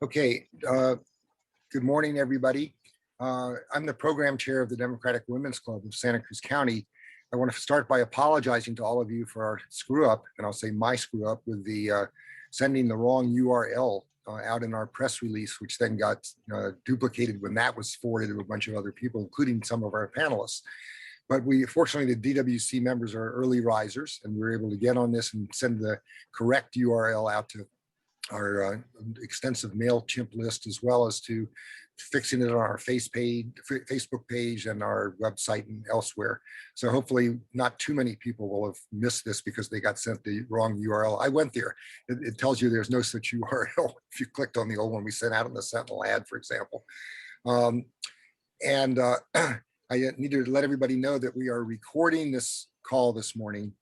Okay, good morning, everybody. I'm the program chair of the Democratic Women's Club of Santa Cruz County. I want to start by apologizing to all of you for our screw up, and I'll say my screw up with the sending the wrong URL out in our press release, which then got duplicated when that was forwarded to a bunch of other people, including some of our panelists. But fortunately, the DWC members are early risers, and we were able to get on this and send the correct URL out to our extensive MailChimp list, as well as to fixing it on our Facebook page and our website and elsewhere. So hopefully not too many people will have missed this because they got sent the wrong URL. I went there. It tells you there's no such URL if you clicked on the old one we sent out in the Sentinel ad, for example. I need to let everybody know that we are recording this call this morning,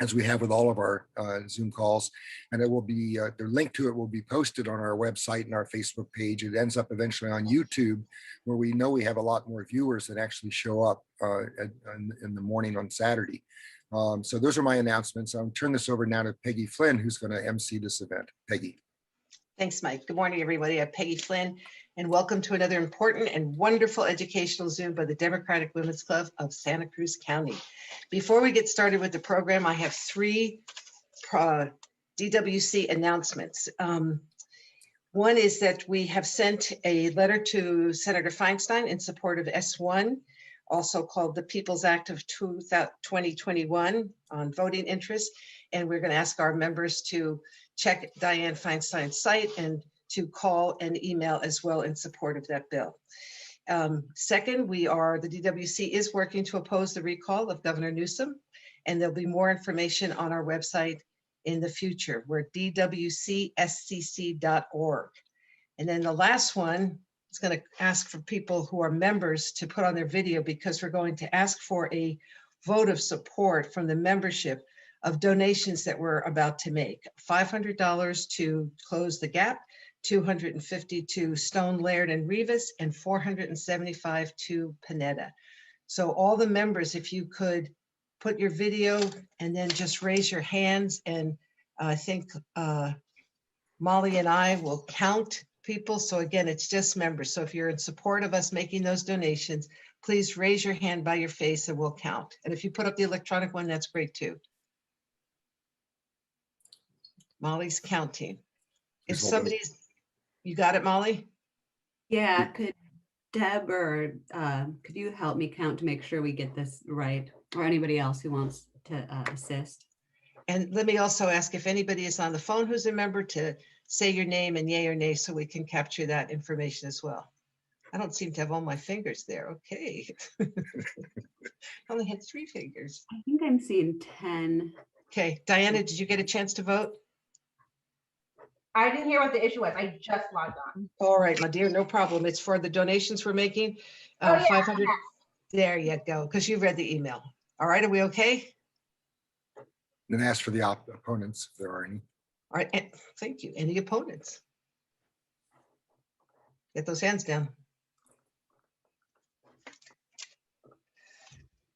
as we have with all of our Zoom calls, and it will be the link to it will be posted on our website and our Facebook page. It ends up eventually on YouTube, where we know we have a lot more viewers that actually show up in the morning on Saturday. So those are my announcements. I'll turn this over now to Peggy Flynn, who's going to MC this event. Peggy. Thanks, Mike. Good morning, everybody. I'm Peggy Flynn, and welcome to another important and wonderful educational Zoom by the Democratic Women's Club of Santa Cruz County. Before we get started with the program, I have three DWC announcements. One is that we have sent a letter to Senator Feinstein in support of S1, also called the People's Act of 2021 on voting interests. And we're going to ask our members to check Dianne Feinstein's site and to call and email as well in support of that bill. Second, the DWC is working to oppose the recall of Governor Newsom, and there'll be more information on our website in the future. We're dwcscc.org. And then the last one is going to ask for people who are members to put on their video, because we're going to ask for a vote of support from the membership of donations that we're about to make. $500 to Close the Gap, $250 to Stone, Laird and Rivas, and $475 to Panetta. So all the members, if you could put your video and then just raise your hands, and I think Molly and I will count people. So again, it's just members. So if you're in support of us making those donations, please raise your hand by your face and we'll count. And if you put up the electronic one, that's great too. Molly's counting. If somebody's, you got it, Molly? Yeah, could Deb or could you help me count to make sure we get this right, or anybody else who wants to assist? And let me also ask if anybody is on the phone who's a member to say your name and yay or nay so we can capture that information as well. I don't seem to have all my fingers there. Okay. I only had 3 fingers. I think I'm seeing 10. Okay, Diana, did you get a chance to vote? I didn't hear what the issue was. I just logged on. All right, my dear, no problem. It's for the donations we're making. Yeah, 500. yes. There you go, because you read the email. All right, are we okay? Then ask for the opponents if there are any. All right, and thank you. Any opponents? Get those hands down.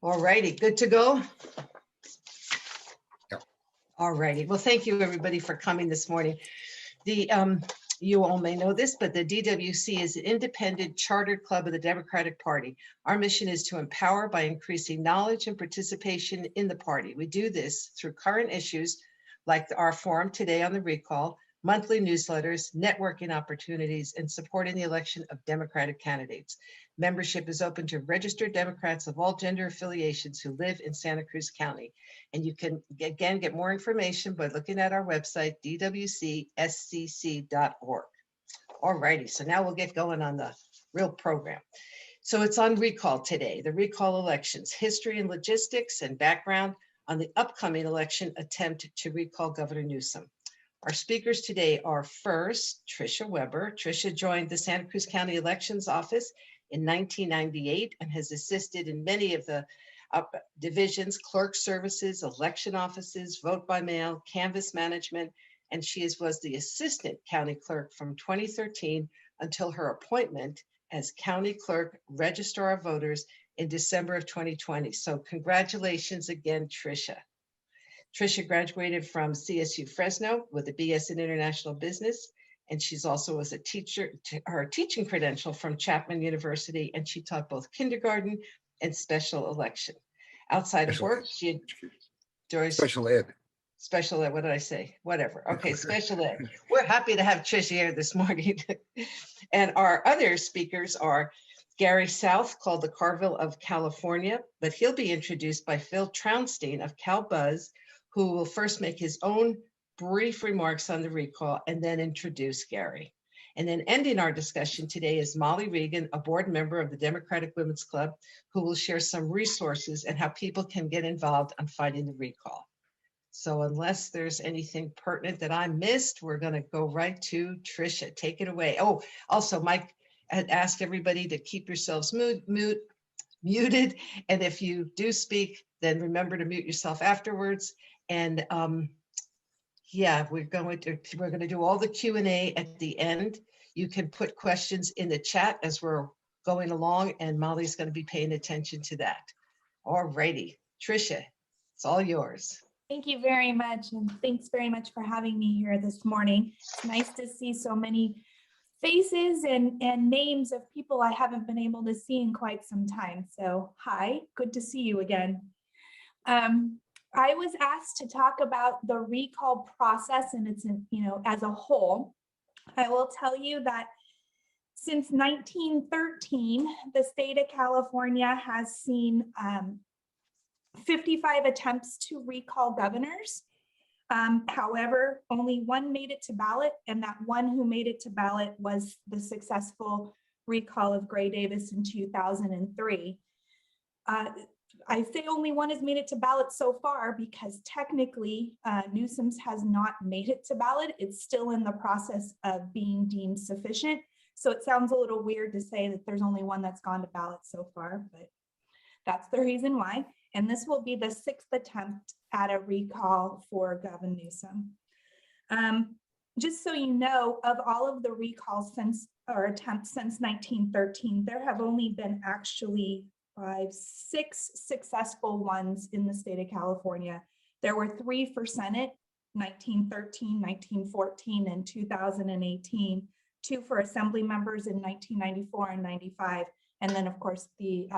All righty, good to go? Yeah. All righty, well, thank you everybody for coming this morning. You all may know this, but the DWC is an independent chartered club of the Democratic Party. Our mission is to empower by increasing knowledge and participation in the party. We do this through current issues like our forum today on the recall, monthly newsletters, networking opportunities, and supporting the election of Democratic candidates. Membership is open to registered Democrats of all gender affiliations who live in Santa Cruz County. And you can, again, get more information by looking at our website, dwcscc.org. All righty, so now we'll get going on the real program. So it's on recall today, the recall elections, history and logistics and background on the upcoming election attempt to recall Governor Newsom. Our speakers today are first, Tricia Weber. Tricia joined the Santa Cruz County Elections Office in 1998 and has assisted in many of the divisions, clerk services, election offices, vote by mail, canvass management, and she was the assistant county clerk from 2013 until her appointment as county clerk registrar of voters in December of 2020. So congratulations again, Tricia. Tricia graduated from CSU Fresno with a BS in International Business And she's also was a teacher, her teaching credential from Chapman University, and she taught both kindergarten and special election. Outside of Special work, ed. she had during Special ed. special ed, what did I say? Whatever. Okay, special ed. We're happy to have Tricia here this morning. And our other speakers are Gary South, called the Carville of California, but he'll be introduced by Phil Trounstein of CalBuzz, who will first make his own brief remarks on the recall and then introduce Gary. And then ending our discussion today is Molly Regan, a board member of the Democratic Women's Club, who will share some resources and how people can get involved on fighting the recall. So unless there's anything pertinent that I missed, we're going to go right to Tricia. Take it away. Oh, also, Mike had asked everybody to keep yourselves muted. And if you do speak, then remember to mute yourself afterwards. And yeah, we're going to do all the Q&A at the end. You can put questions in the chat as we're going along, and Molly's going to be paying attention to that. All righty, Tricia, it's all yours. Thank you very much, and thanks very much for having me here this morning. It's nice to see so many faces and names of people I haven't been able to see in quite some time. So hi, good to see you again. I was asked to talk about the recall process and its, as a whole. I will tell you that since 1913, the state of California has seen 55 attempts to recall governors. However, only one made it to ballot, and that one who made it to ballot was the successful recall of Gray Davis in 2003. I say only one has made it to ballot so far because technically Newsom's has not made it to ballot. It's still in the process of being deemed sufficient. So it sounds a little weird to say that there's only one that's gone to ballot so far, but that's the reason why. And this will be the 6th attempt at a recall for Gavin Newsom. Just so you know, of all of the recalls attempts since 1913, there have only been actually 6 successful ones in the state of California. There were 3 for Senate, 1913, 1914, and 2018, 2 for assembly members in 1994 and 95, and then of course the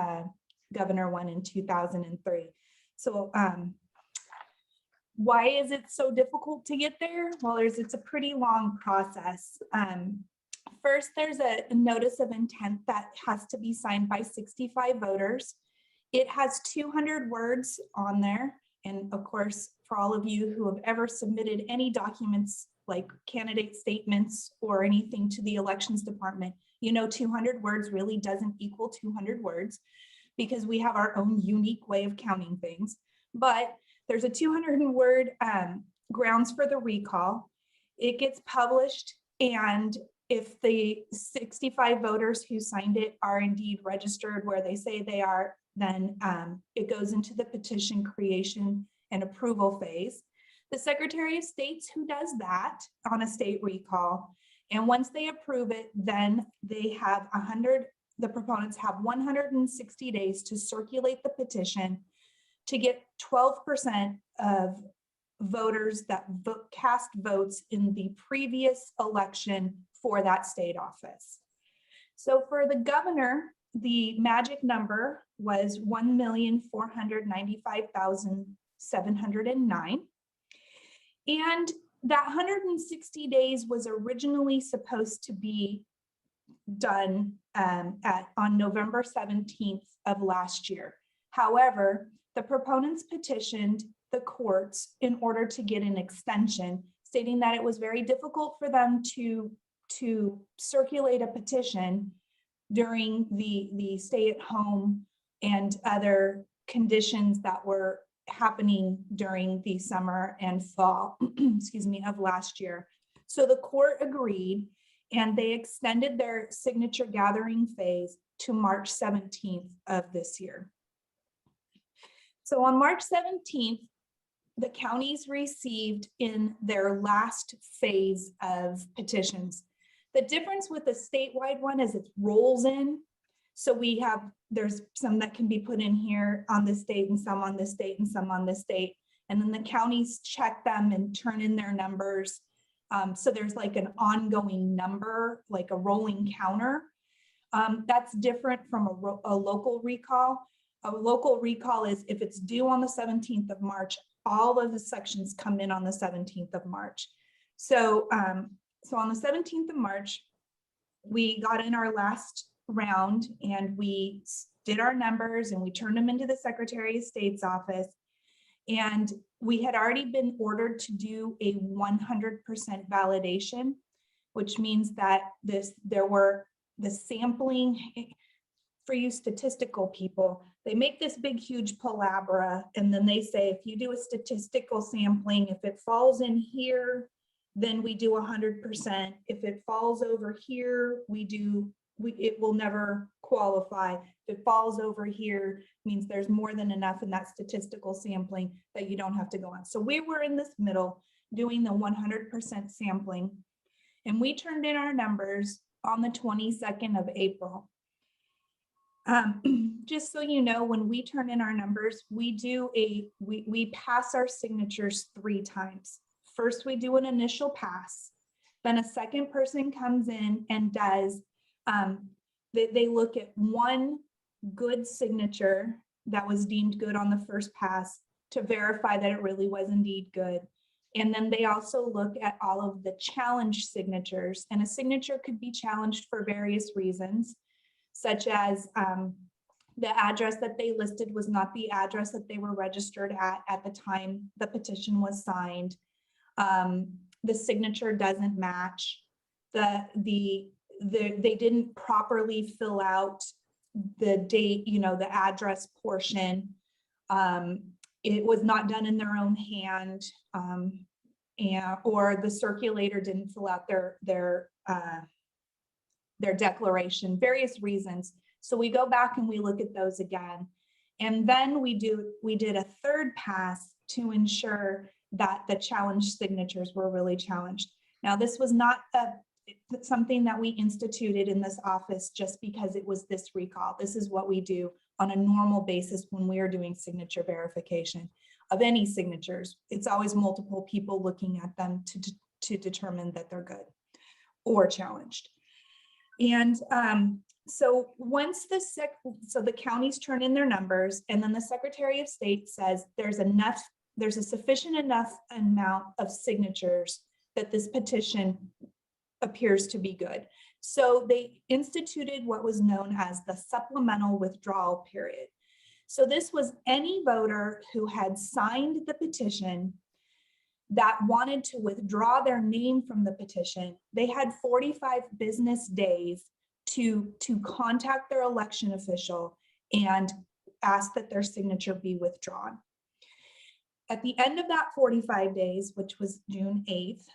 governor one in 2003. So why is it so difficult to get there? Well, it's a pretty long process. First, there's a notice of intent that has to be signed by 65 voters. It has 200 words on there. And of course, for all of you who have ever submitted any documents like candidate statements or anything to the elections department, 200 words really doesn't equal 200 words because we have our own unique way of counting things. But there's a 200-word grounds for the recall. It gets published, and if the 65 voters who signed it are indeed registered where they say they are, then it goes into the petition creation and approval phase. The Secretary of State's who does that on a state recall. And once they approve it, then they have the proponents have 160 days to circulate the petition to get 12% of voters that cast votes in the previous election for that state office. So for the governor, the magic number was 1,495,709. And that 160 days was originally supposed to be done on November 17th of last year. However, the proponents petitioned the courts in order to get an extension, stating that it was very difficult for them to circulate a petition during the stay-at-home and other conditions that were happening during the summer and fall, of last year. So the court agreed, and they extended their signature gathering phase to March 17th of this year. So on March 17th, the counties received in their last phase of petitions. The difference with the statewide one is it rolls in. So there's some that can be put in here on this date and some on this date and some on this date. And then the counties check them and turn in their numbers. So there's like an ongoing number, like a rolling counter. That's different from a local recall. A local recall is if it's due on the 17th of March, all of the sections come in on the 17th of March. So, so on the 17th of March, we got in our last round and we did our numbers and we turned them into the Secretary of State's office. And we had already been ordered to do a 100% validation, which means that there were the sampling. For you statistical people, they make this big, huge palabra, and then they say, if you do a statistical sampling, if it falls in here, then we do 100%. If it falls over here, it will never qualify. If it falls over here, means there's more than enough in that statistical sampling that you don't have to go on. So we were in this middle doing the 100% sampling, and we turned in our numbers on the 22nd of April. Just so you know, when we turn in our numbers, we pass our signatures 3 times. First, we do an initial pass. Then a second person comes in and does, they look at one good signature that was deemed good on the first pass to verify that it really was indeed good. And then they also look at all of the challenge signatures, and a signature could be challenged for various reasons, such as the address that they listed was not the address that they were registered at the time the petition was signed. The signature doesn't match. They didn't properly fill out the date, the address portion. It was not done in their own hand, or the circulator didn't fill out their declaration, various reasons. So we go back and we look at those again. And then we did a third pass to ensure that the challenge signatures were really challenged. Now, this was not something that we instituted in this office just because it was this recall. This is what we do on a normal basis when we are doing signature verification of any signatures. It's always multiple people looking at them to determine that they're good or challenged. And so once the counties turn in their numbers, and then the Secretary of State says there's a sufficient enough amount of signatures that this petition appears to be good. So they instituted what was known as the supplemental withdrawal period. So this was any voter who had signed the petition that wanted to withdraw their name from the petition. They had 45 business days to contact their election official and ask that their signature be withdrawn. At the end of that 45 days, which was June 8th,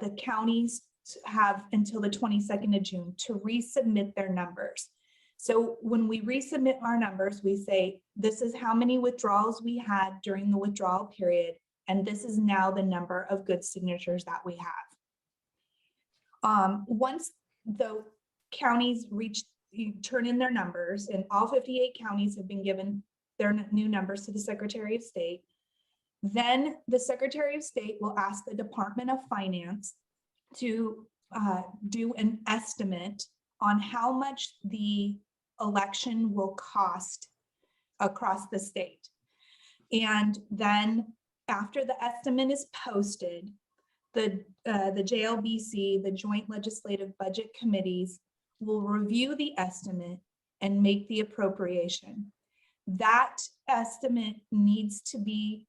the counties have until the 22nd of June to resubmit their numbers. So when we resubmit our numbers, we say, this is how many withdrawals we had during the withdrawal period, and this is now the number of good signatures that we have. Once the counties turn in their numbers, and all 58 counties have been given their new numbers to the Secretary of State, then the Secretary of State will ask the Department of Finance to do an estimate on how much the election will cost across the state. And then after the estimate is posted, the JLBC, the Joint Legislative Budget Committees, will review the estimate and make the appropriation. That estimate needs to be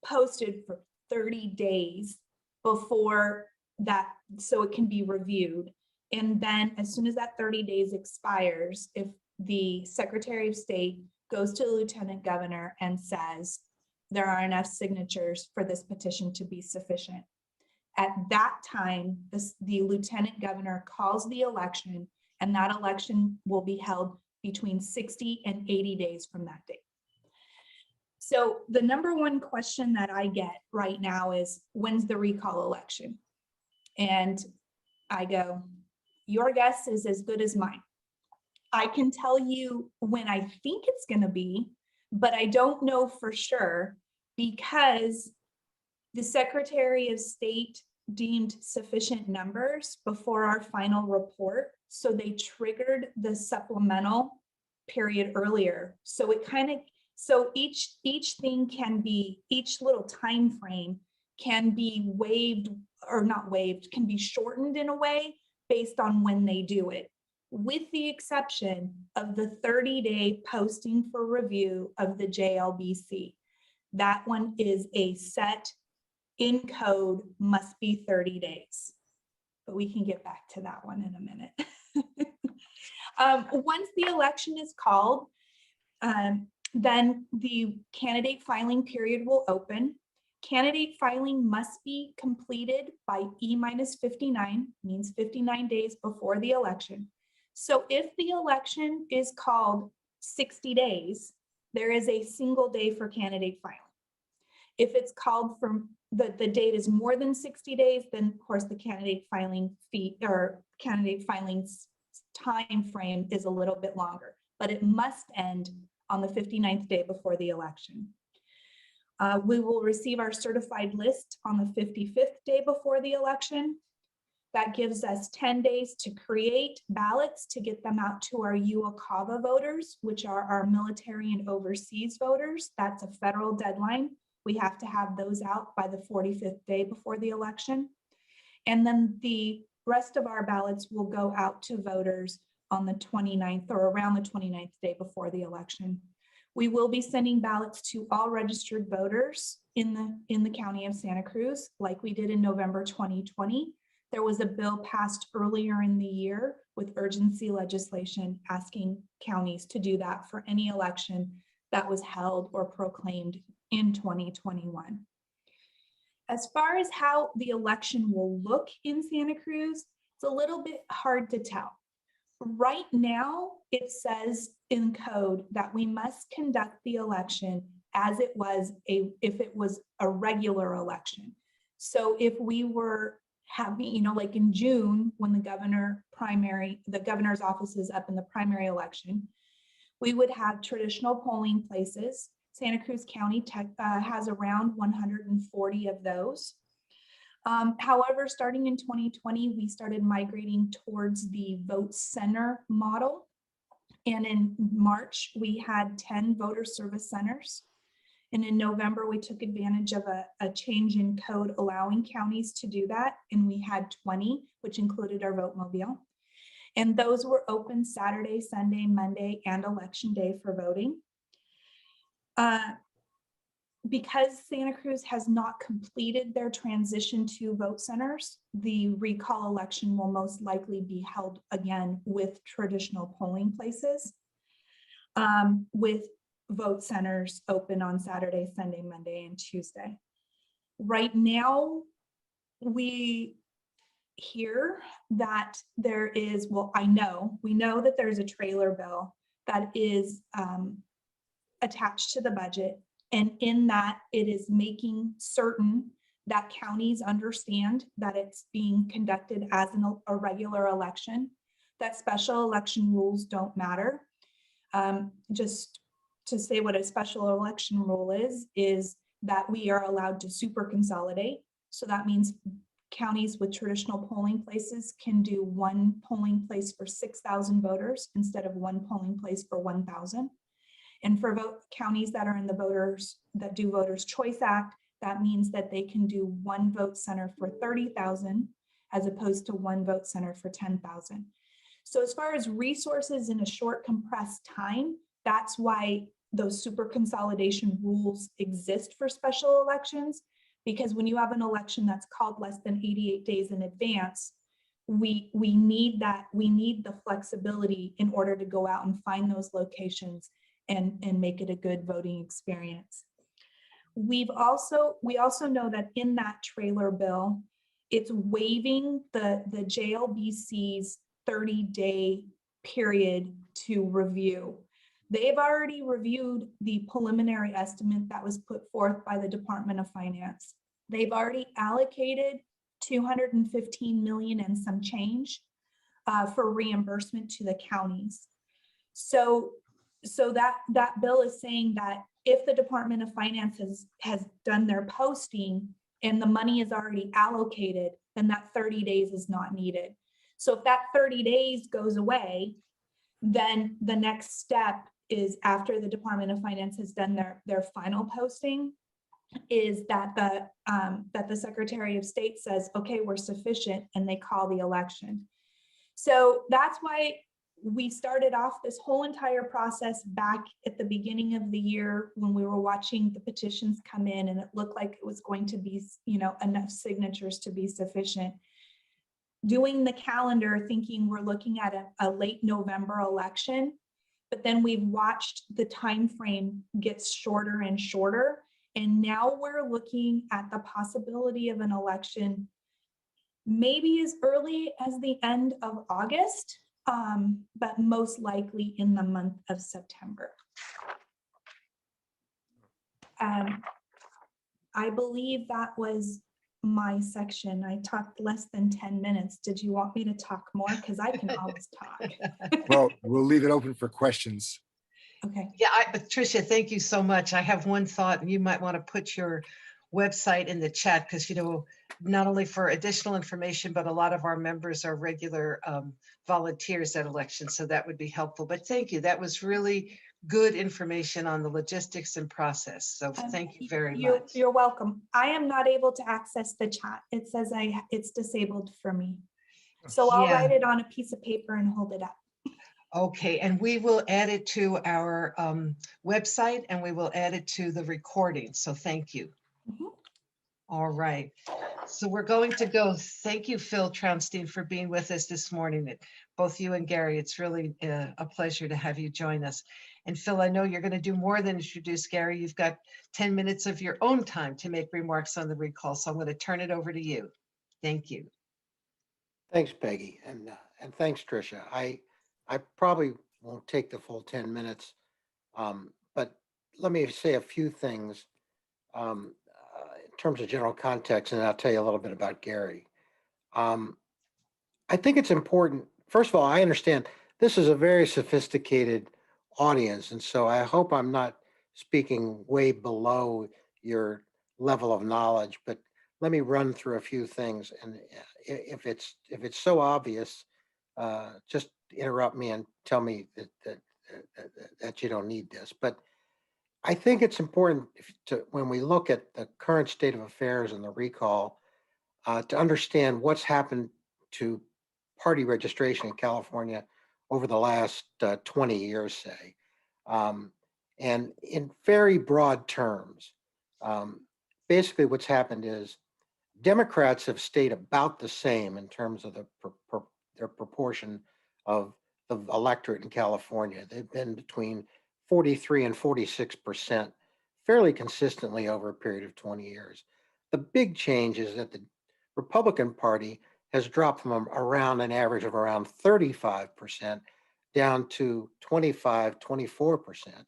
posted for 30 days before that, so it can be reviewed. And then as soon as that 30 days expires, if the Secretary of State goes to the Lieutenant Governor and says there are enough signatures for this petition to be sufficient, at that time, the Lieutenant Governor calls the election, and that election will be held between 60 and 80 days from that date. So the number one question that I get right now is, when's the recall election? And I go, your guess is as good as mine. I can tell you when I think it's going to be, but I don't know for sure, because the Secretary of State deemed sufficient numbers before our final report. So they triggered the supplemental period earlier. So it kind of, so each thing can be, each little time frame can be waived or not waived, can be shortened in a way based on when they do it, with the exception of the 30-day posting for review of the JLBC. That one is a set in code, must be 30 days. But we can get back to that one in a minute. Once the election is called, then the candidate filing period will open. Candidate filing must be completed by E-59, means 59 days before the election. So if the election is called 60 days, there is a single day for candidate filing. If it's called from the date is more than 60 days, then of course the candidate filing fee or candidate filing's time frame is a little bit longer, but it must end on the 59th day before the election. We will receive our certified list on the 55th day before the election. That gives us 10 days to create ballots to get them out to our UOCAVA voters, which are our military and overseas voters. That's a federal deadline. We have to have those out by the 45th day before the election. And then the rest of our ballots will go out to voters on the 29th or around the 29th day before the election. We will be sending ballots to all registered voters in the county of Santa Cruz, like we did in November 2020. There was a bill passed earlier in the year with urgency legislation asking counties to do that for any election that was held or proclaimed in 2021. As far as how the election will look in Santa Cruz, it's a little bit hard to tell. Right now, it says in code that we must conduct the election as it was if it was a regular election. So if we were having, like in June, when the governor's office is up in the primary election, we would have traditional polling places. Santa Cruz County has around 140 of those. However, starting in 2020, we started migrating towards the vote center model. And in March, we had 10 voter service centers. And in November, we took advantage of a change in code allowing counties to do that. And we had 20, which included our vote mobile. And those were open Saturday, Sunday, Monday, and election day for voting. Because Santa Cruz has not completed their transition to vote centers, the recall election will most likely be held again with traditional polling places, with vote centers open on Saturday, Sunday, Monday, and Tuesday. Right now, we hear that there is, we know that there's a trailer bill that is attached to the budget. And in that, it is making certain that counties understand that it's being conducted as a regular election, that special election rules don't matter. Just to say what a special election rule is that we are allowed to super consolidate. So that means counties with traditional polling places can do one polling place for 6,000 voters instead of one polling place for 1,000. And for counties that are in that do Voters Choice Act, that means that they can do one vote center for 30,000 as opposed to one vote center for 10,000. So as far as resources in a short compressed time, that's why those super consolidation rules exist for special elections, because when you have an election that's called less than 88 days in advance, we need the flexibility in order to go out and find those locations and make it a good voting experience. We also know that in that trailer bill, it's waiving the JLBC's 30-day period to review. They've already reviewed the preliminary estimate that was put forth by the Department of Finance. They've already allocated $215 million and some change for reimbursement to the counties. So that bill is saying that if the Department of Finance has done their posting and the money is already allocated, then that 30 days is not needed. So if that 30 days goes away, then the next step is, after the Department of Finance has done their final posting, is that the Secretary of State says, okay, we're sufficient, and they call the election. So that's why we started off this whole entire process back at the beginning of the year, when we were watching the petitions come in, and it looked like it was going to be, enough signatures to be sufficient. Doing the calendar, thinking we're looking at a late November election, but then we've watched the time frame get shorter and shorter, and now we're looking at the possibility of an election maybe as early as the end of August, but most likely in the month of September. I believe that was my section. I talked less than 10 minutes. Did you want me to talk more? Because I can always talk. Well, we'll leave it open for questions. Okay. Yeah, Patricia, thank you so much. I have one thought, and you might want to put your website in the chat, because, not only for additional information, but a lot of our members are regular volunteers at elections. So that would be helpful. But thank you. That was really good information on the logistics and process. So thank you very much. You're welcome. I am not able to access the chat. It says it's disabled for me. So I'll Yeah. write it on a piece of paper and hold it up. Okay, and we will add it to our website, and we will add it to the recording. So thank you. Mhm. All right. So we're going to go. Thank you, Phil Traunstein, for being with us this morning. Both you and Gary, it's really a pleasure to have you join us. And Phil, I know you're going to do more than introduce Gary. You've got 10 minutes of your own time to make remarks on the recall. So I'm going to turn it over to you. Thank you. Thanks, Peggy, and thanks, Tricia. I probably won't take the full 10 minutes, but let me say a few things in terms of general context, and I'll tell you a little bit about Gary. I think it's important. First of all, I understand this is a very sophisticated audience, and so I hope I'm not speaking way below your level of knowledge, but let me run through a few things, and if it's so obvious, just interrupt me and tell me that you don't need this. But I think it's important when we look at the current state of affairs and the recall, to understand what's happened to party registration in California over the last 20 years, say. And in very broad terms, basically what's happened is Democrats have stayed about the same in terms of their proportion of the electorate in California. They've been between 43 and 46% fairly consistently over a period of 20 years. The big change is that the Republican Party has dropped from around an average of around 35% down to 25, 24%.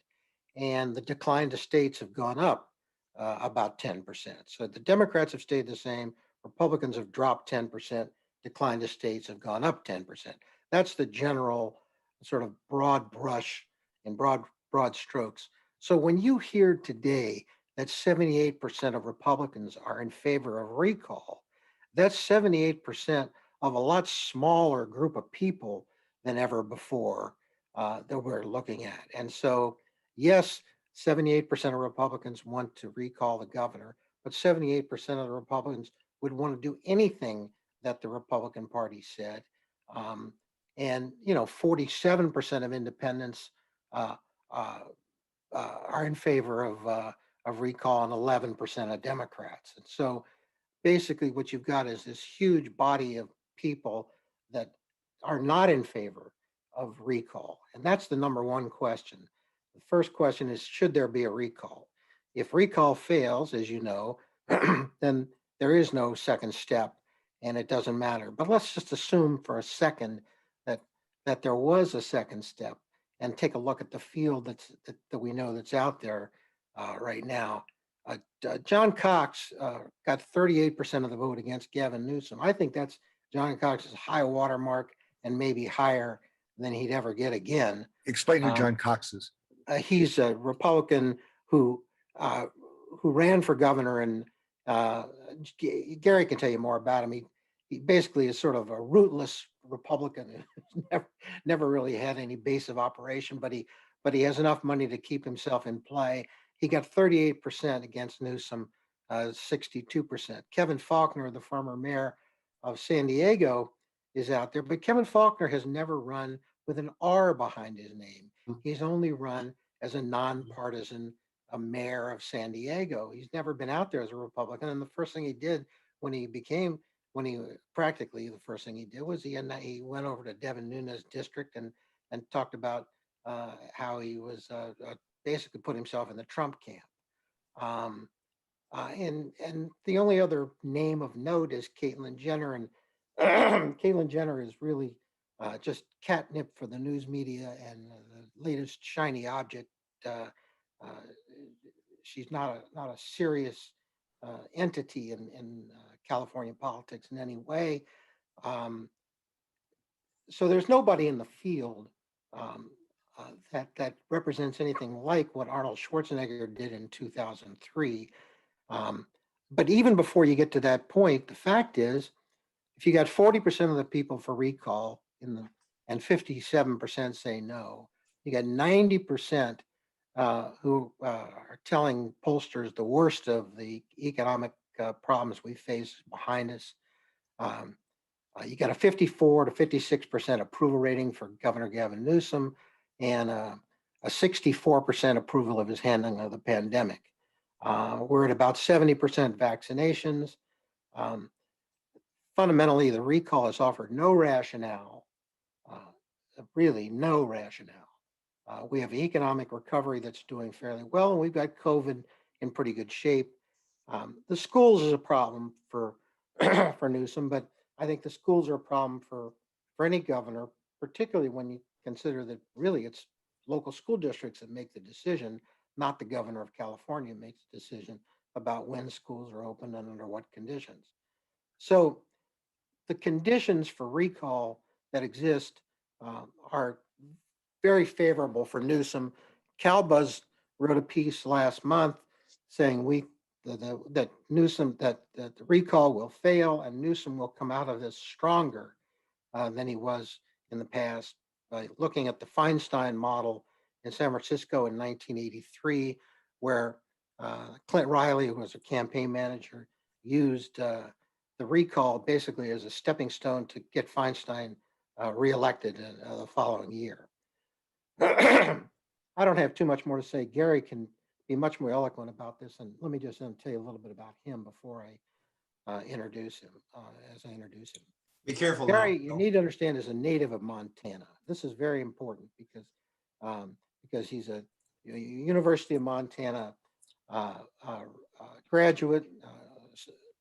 And the decline to states have gone up about 10%. So the Democrats have stayed the same. Republicans have dropped 10%. Decline to states have gone up 10%. That's the general sort of broad brush and broad strokes. So when you hear today that 78% of Republicans are in favor of recall, that's 78% of a lot smaller group of people than ever before that we're looking at. And so, yes, 78% of Republicans want to recall the governor, but 78% of the Republicans would want to do anything that the Republican Party said. And 47% of independents are in favor of recall, and 11% of Democrats. And so basically what you've got is this huge body of people that are not in favor of recall. And that's the number one question. The first question is, should there be a recall? If recall fails, as you know, then there is no second step and it doesn't matter. But let's just assume for a second that there was a second step and take a look at the field that we know that's out there right now. John Cox got 38% of the vote against Gavin Newsom. I think that's John Cox's high watermark and maybe higher than he'd ever get again. Explain who John Cox is. He's a Republican who ran for governor Uh, Gary can tell you more about him. He basically is sort of a rootless Republican. Never really had any base of operation, but he has enough money to keep himself in play. He got 38% against Newsom, 62%. Kevin Faulconer, the former mayor of San Diego, is out there, but Kevin Faulconer has never run with an R behind his name. He's only run as a nonpartisan mayor of San Diego. He's never been out there as a Republican. And the first thing he did when he practically the first thing he did was he went over to Devin Nunes' district and talked about how he was basically put himself in the Trump camp. And the only other name of note is Caitlyn Jenner, and Caitlyn Jenner is really just catnip for the news media and the latest shiny object. Uh, she's not a serious entity in California politics in any way. So there's nobody in the field that represents anything like what Arnold Schwarzenegger did in 2003. But even before you get to that point, the fact is, if you got 40% of the people for recall and 57% say no, you got 90% who are telling pollsters the worst of the economic problems we face behind us. You got a 54 to 56% approval rating for Governor Gavin Newsom and a 64% approval of his handling of the pandemic. We're at about 70% vaccinations. Fundamentally, the recall has offered no rationale, really no rationale. We have economic recovery that's doing fairly well, and we've got COVID in pretty good shape. The schools is a problem for for Newsom, but I think the schools are a problem for any governor, particularly when you consider that really it's local school districts that make the decision, not the governor of California makes the decision about when schools are open and under what conditions. So the conditions for recall that exist are very favorable for Newsom. CalBuzz wrote a piece last month saying that the recall will fail and Newsom will come out of this stronger than he was in the past by looking at the Feinstein model in San Francisco in 1983, where Clint Riley, who was a campaign manager, used the recall basically as a stepping stone to get Feinstein reelected the following year. I don't have too much more to say. Gary can be much more eloquent about this, and let me just tell you a little bit about him before I introduce him. Be careful Gary, now. you need to understand, is a native of Montana. This is very important because he's a University of Montana graduate,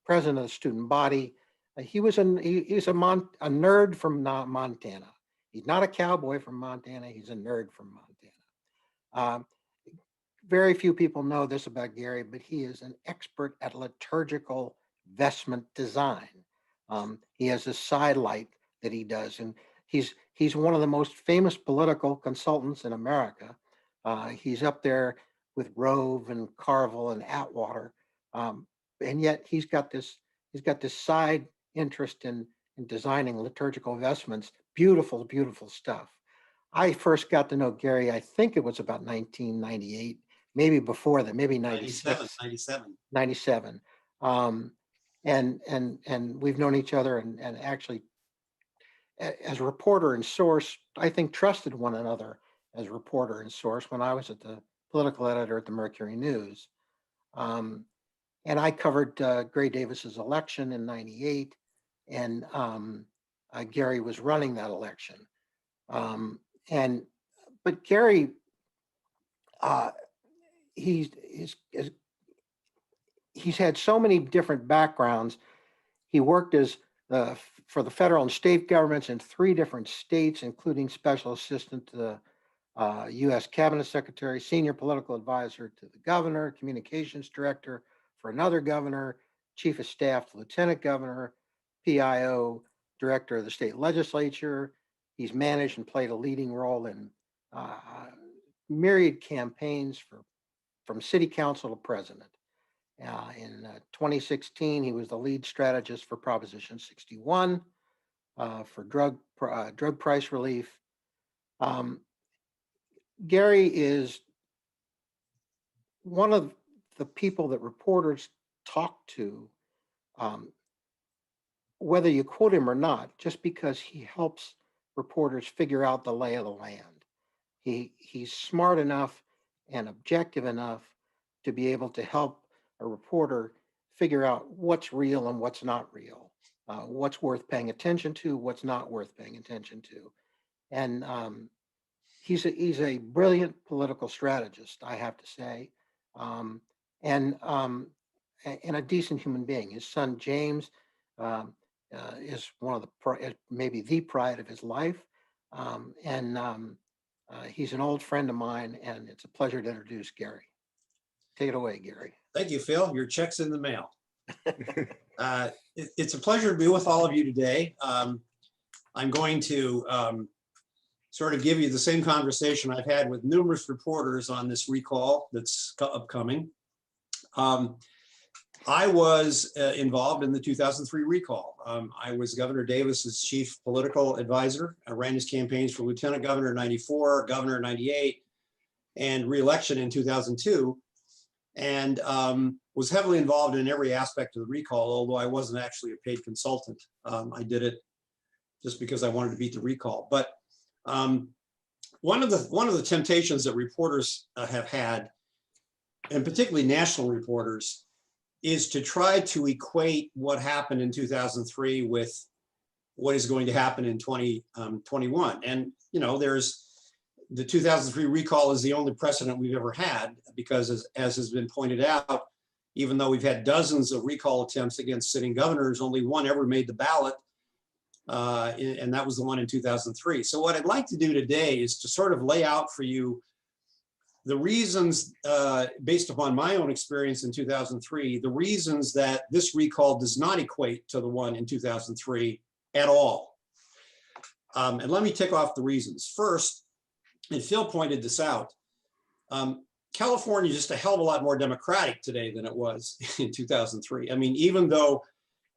president of the student body. He's a nerd from Montana. He's not a cowboy from Montana. He's a nerd from Montana. Very few people know this about Gary, but he is an expert at liturgical vestment design. He has a sidelight that he does, and he's one of the most famous political consultants in America. He's up there with Rove and Carville and Atwater, and yet he's got this side interest in designing liturgical vestments. Beautiful, beautiful stuff. I first got to know Gary, I think it was about 1998, maybe before that, maybe 96, 97. And we've known each other and actually as reporter and source, I think trusted one another as reporter and source when I was at the political editor at the Mercury News. And I covered Gray Davis's election in 98, and Gary was running that election. But Gary, he's had so many different backgrounds. He worked for the federal and state governments in 3 different states, including special assistant to the U.S. Cabinet Secretary, senior political advisor to the governor, communications director for another governor, chief of staff to lieutenant governor, PIO, director of the state legislature. He's managed and played a leading role in myriad campaigns from city council to president. In 2016, he was the lead strategist for Proposition 61 for drug price relief. Gary is one of the people that reporters talk to, whether you quote him or not, just because he helps reporters figure out the lay of the land. He's smart enough and objective enough to be able to help a reporter figure out what's real and what's not real, what's worth paying attention to, what's not worth paying attention to. And he's a brilliant political strategist, I have to say, and a decent human being. His son, James, is one of the, maybe the pride of his life. He's an old friend of mine, and it's a pleasure to introduce Gary. Take it away, Gary. Thank you, Phil. Your check's in the mail. It's a pleasure to be with all of you today. I'm going to sort of give you the same conversation I've had with numerous reporters on this recall that's upcoming. I was involved in the 2003 recall. I was Governor Davis's chief political advisor. I ran his campaigns for lieutenant governor in 94, governor in 98, and re-election in 2002. And was heavily involved in every aspect of the recall, although I wasn't actually a paid consultant. I did it just because I wanted to beat the recall. But one of the temptations that reporters have had, and particularly national reporters, is to try to equate what happened in 2003 with what is going to happen in 2021. And, you know, there's the 2003 recall is the only precedent we've ever had, because as has been pointed out, even though we've had dozens of recall attempts against sitting governors, only one ever made the ballot. And that was the one in 2003. So what I'd like to do today is to sort of lay out for you the reasons, based upon my own experience in 2003, the reasons that this recall does not equate to the one in 2003 at all. And let me tick off the reasons. First, and Phil pointed this out, California is just a hell of a lot more democratic today than it was in 2003. I mean, even though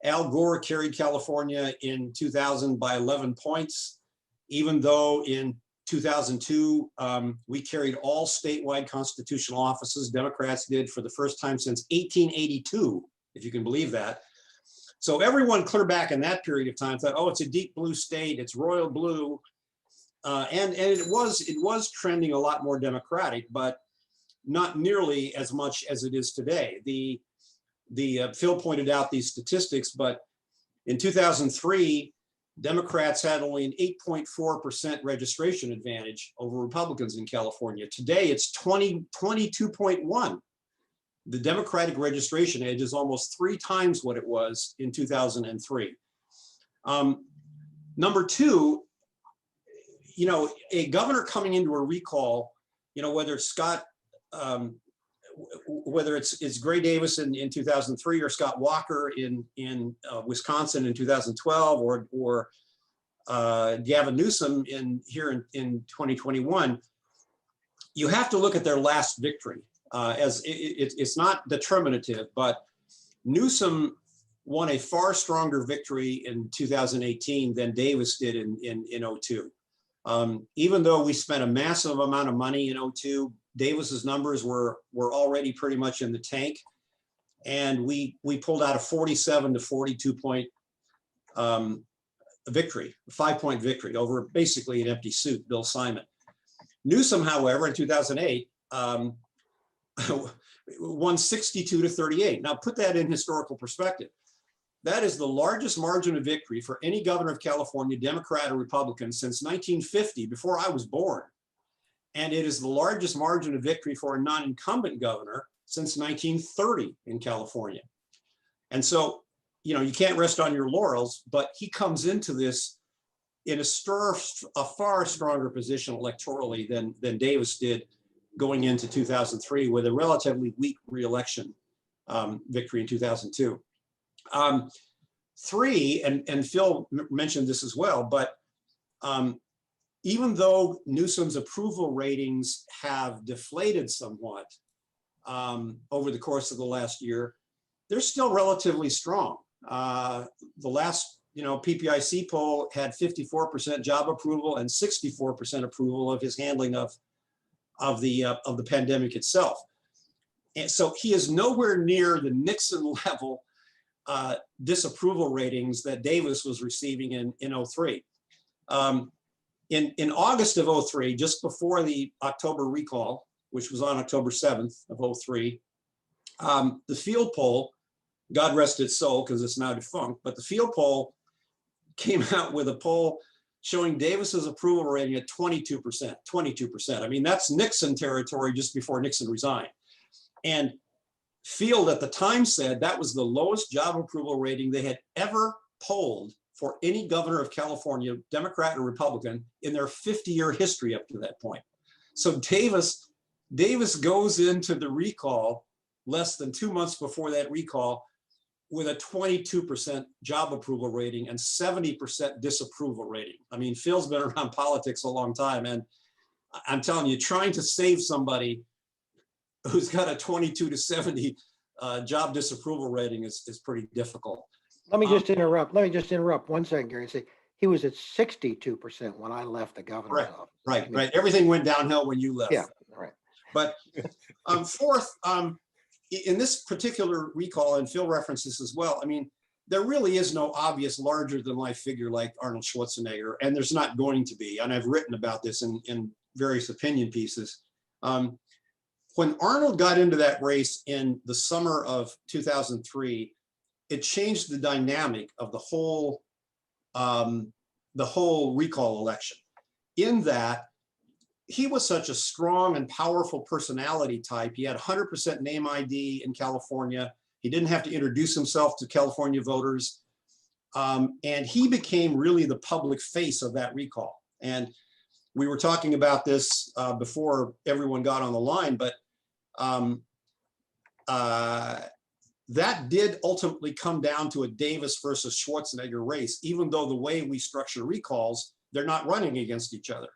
Al Gore carried California in 2000 by 11 points, even though in 2002, we carried all statewide constitutional offices. Democrats did for the first time since 1882, if you can believe that. So everyone clear back in that period of time thought, oh, it's a deep blue state, it's royal blue. And it was trending a lot more democratic, but not nearly as much as it is today. Phil pointed out these statistics, but in 2003, Democrats had only an 8.4% registration advantage over Republicans in California. Today, it's 22.1. The Democratic registration edge is almost 3 times what it was in 2003. Number two, you know, a governor coming into a recall, you know, whether it's whether it's Gray Davis in 2003 or Scott Walker in Wisconsin in 2012 or Gavin Newsom here in 2021, you have to look at their last victory. As it's not determinative, but Newsom won a far stronger victory in 2018 than Davis did in 02. Even though we spent a massive amount of money in 02, Davis's numbers were already pretty much in the tank, and we pulled out a 47 to 42 point victory, a 5-point victory over basically an empty suit, Bill Simon. Newsom, however, in 2008 won 62 to 38. Now put that in historical perspective. That is the largest margin of victory for any governor of California, Democrat or Republican, since 1950, before I was born. And it is the largest margin of victory for a non-incumbent governor since 1930 in California. And so, you know, you can't rest on your laurels, but he comes into this in a far stronger position electorally than Davis did going into 2003 with a relatively weak re-election victory in 2002. Three, and Phil mentioned this as well, but even though Newsom's approval ratings have deflated somewhat, over the course of the last year, they're still relatively strong. The last, PPIC poll had 54% job approval and 64% approval of his handling of the pandemic itself. And so he is nowhere near the Nixon level disapproval ratings that Davis was receiving in 2003. In August of 2003, just before the October recall, which was on October 7th of 2003, the field poll, God rest its soul because it's now defunct, but the field poll came out with a poll showing Davis's approval rating at 22%, 22%. I mean, that's Nixon territory just before Nixon resigned. And Field at the time said that was the lowest job approval rating they had ever polled for any governor of California, Democrat or Republican, in their 50-year history up to that point. So Davis goes into the recall less than 2 months before that recall with a 22% job approval rating and 70% disapproval rating. I mean, Phil's been around politics a long time, and I'm telling you, trying to save somebody who's got a 22 to 70 job disapproval rating is pretty difficult. Let me just interrupt. Let me just interrupt 1 second, Gary, and say he was at 62% when I left the governor's office. Right. Everything went downhill when you left. Yeah, right. But fourth, in this particular recall, and Phil references as well, I mean, there really is no obvious larger than life figure like Arnold Schwarzenegger, and there's not going to be. And I've written about this in various opinion pieces. When Arnold got into that race in the summer of 2003, it changed the dynamic of the whole recall election, in that he was such a strong and powerful personality type. He had 100% name ID in California. He didn't have to introduce himself to California voters. And he became really the public face of that recall. And we were talking about this before everyone got on the line, but that did ultimately come down to a Davis versus Schwarzenegger race, even though the way we structure recalls, they're not running against each other.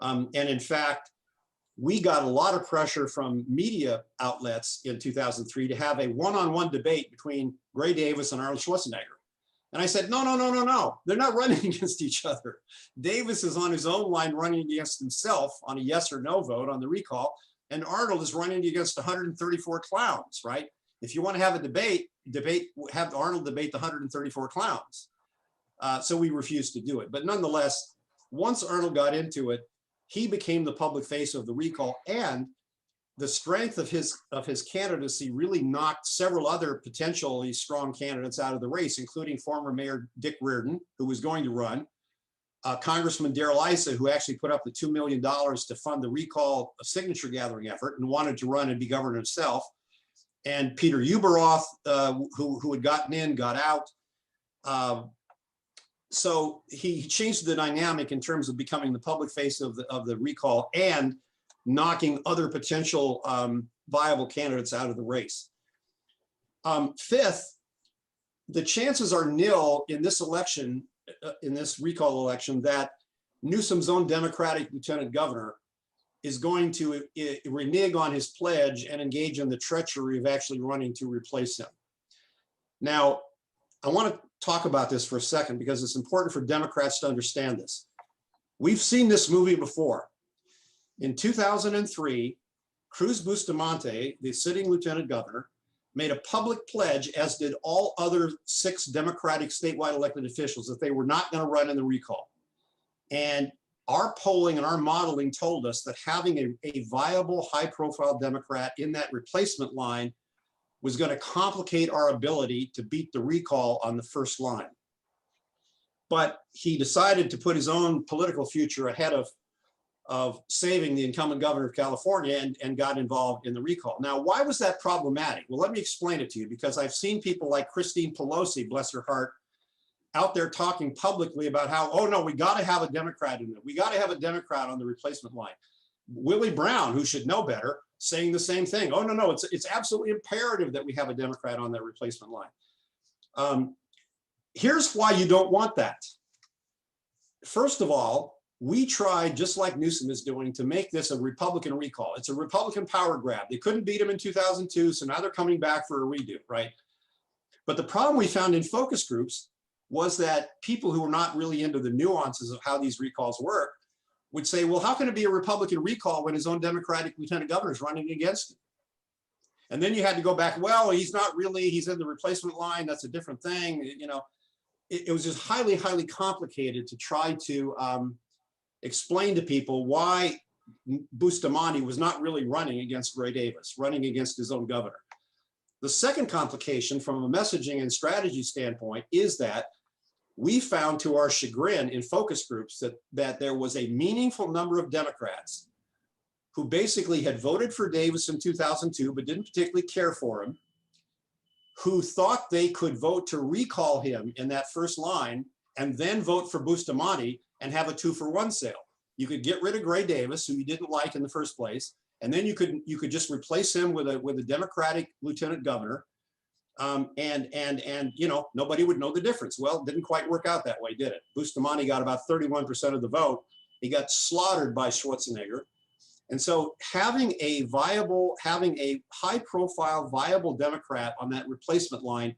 And in fact, we got a lot of pressure from media outlets in 2003 to have a one-on-one debate between Gray Davis and Arnold Schwarzenegger. And I said, no, they're not running against each other. Davis is on his own line running against himself on a yes or no vote on the recall, and Arnold is running against 134 clowns, right? If you want to have a debate, have Arnold debate the 134 clowns. So we refused to do it. But nonetheless, once Arnold got into it, he became the public face of the recall, and the strength of his candidacy really knocked several other potentially strong candidates out of the race, including former Mayor Dick Reardon, who was going to run, Congressman Darrell Issa, who actually put up the $2 million to fund the recall signature gathering effort and wanted to run and be governor himself, and Peter Uberoth, who had gotten in, got out. So he changed the dynamic in terms of becoming the public face of the recall and knocking other potential viable candidates out of the race. Fifth, the chances are nil in this election, in this recall election, that Newsom's own Democratic lieutenant governor is going to renege on his pledge and engage in the treachery of actually running to replace him. Now, I want to talk about this for a second because it's important for Democrats to understand this. We've seen this movie before. In 2003, Cruz Bustamante, the sitting lieutenant governor, made a public pledge, as did all other 6 Democratic statewide elected officials, that they were not going to run in the recall. And our polling and our modeling told us that having a viable, high-profile Democrat in that replacement line was going to complicate our ability to beat the recall on the first line. But he decided to put his own political future ahead of saving the incumbent governor of California and got involved in the recall. Now, why was that problematic? Well, let me explain it to you, because I've seen people like Christine Pelosi, bless her heart, out there talking publicly about how, oh no, we got to have a Democrat in there. We got to have a Democrat on the replacement line. Willie Brown, who should know better, saying the same thing. Oh no, it's absolutely imperative that we have a Democrat on that replacement line. Here's why you don't want that. First of all, we tried, just like Newsom is doing, to make this a Republican recall. It's a Republican power grab. They couldn't beat him in 2002, so now they're coming back for a redo, right? But the problem we found in focus groups was that people who were not really into the nuances of how these recalls work would say, well, how can it be a Republican recall when his own Democratic lieutenant governor is running against him? And then you had to go back, well, he's not really, he's in the replacement line. That's a different thing. You know, it was just highly, highly complicated to try to explain to people why Bustamante was not really running against Gray Davis, running against his own governor. The second complication from a messaging and strategy standpoint is that we found, to our chagrin in focus groups, that there was a meaningful number of Democrats who basically had voted for Davis in 2002, but didn't particularly care for him, who thought they could vote to recall him in that first line and then vote for Bustamante and have a 2-for-1 sale. You could get rid of Gray Davis, who you didn't like in the first place, and then you could just replace him with a Democratic lieutenant governor, and you know, nobody would know the difference. Well, it didn't quite work out that way, did it? Bustamante got about 31% of the vote. He got slaughtered by Schwarzenegger. And so having a high-profile, viable Democrat on that replacement line,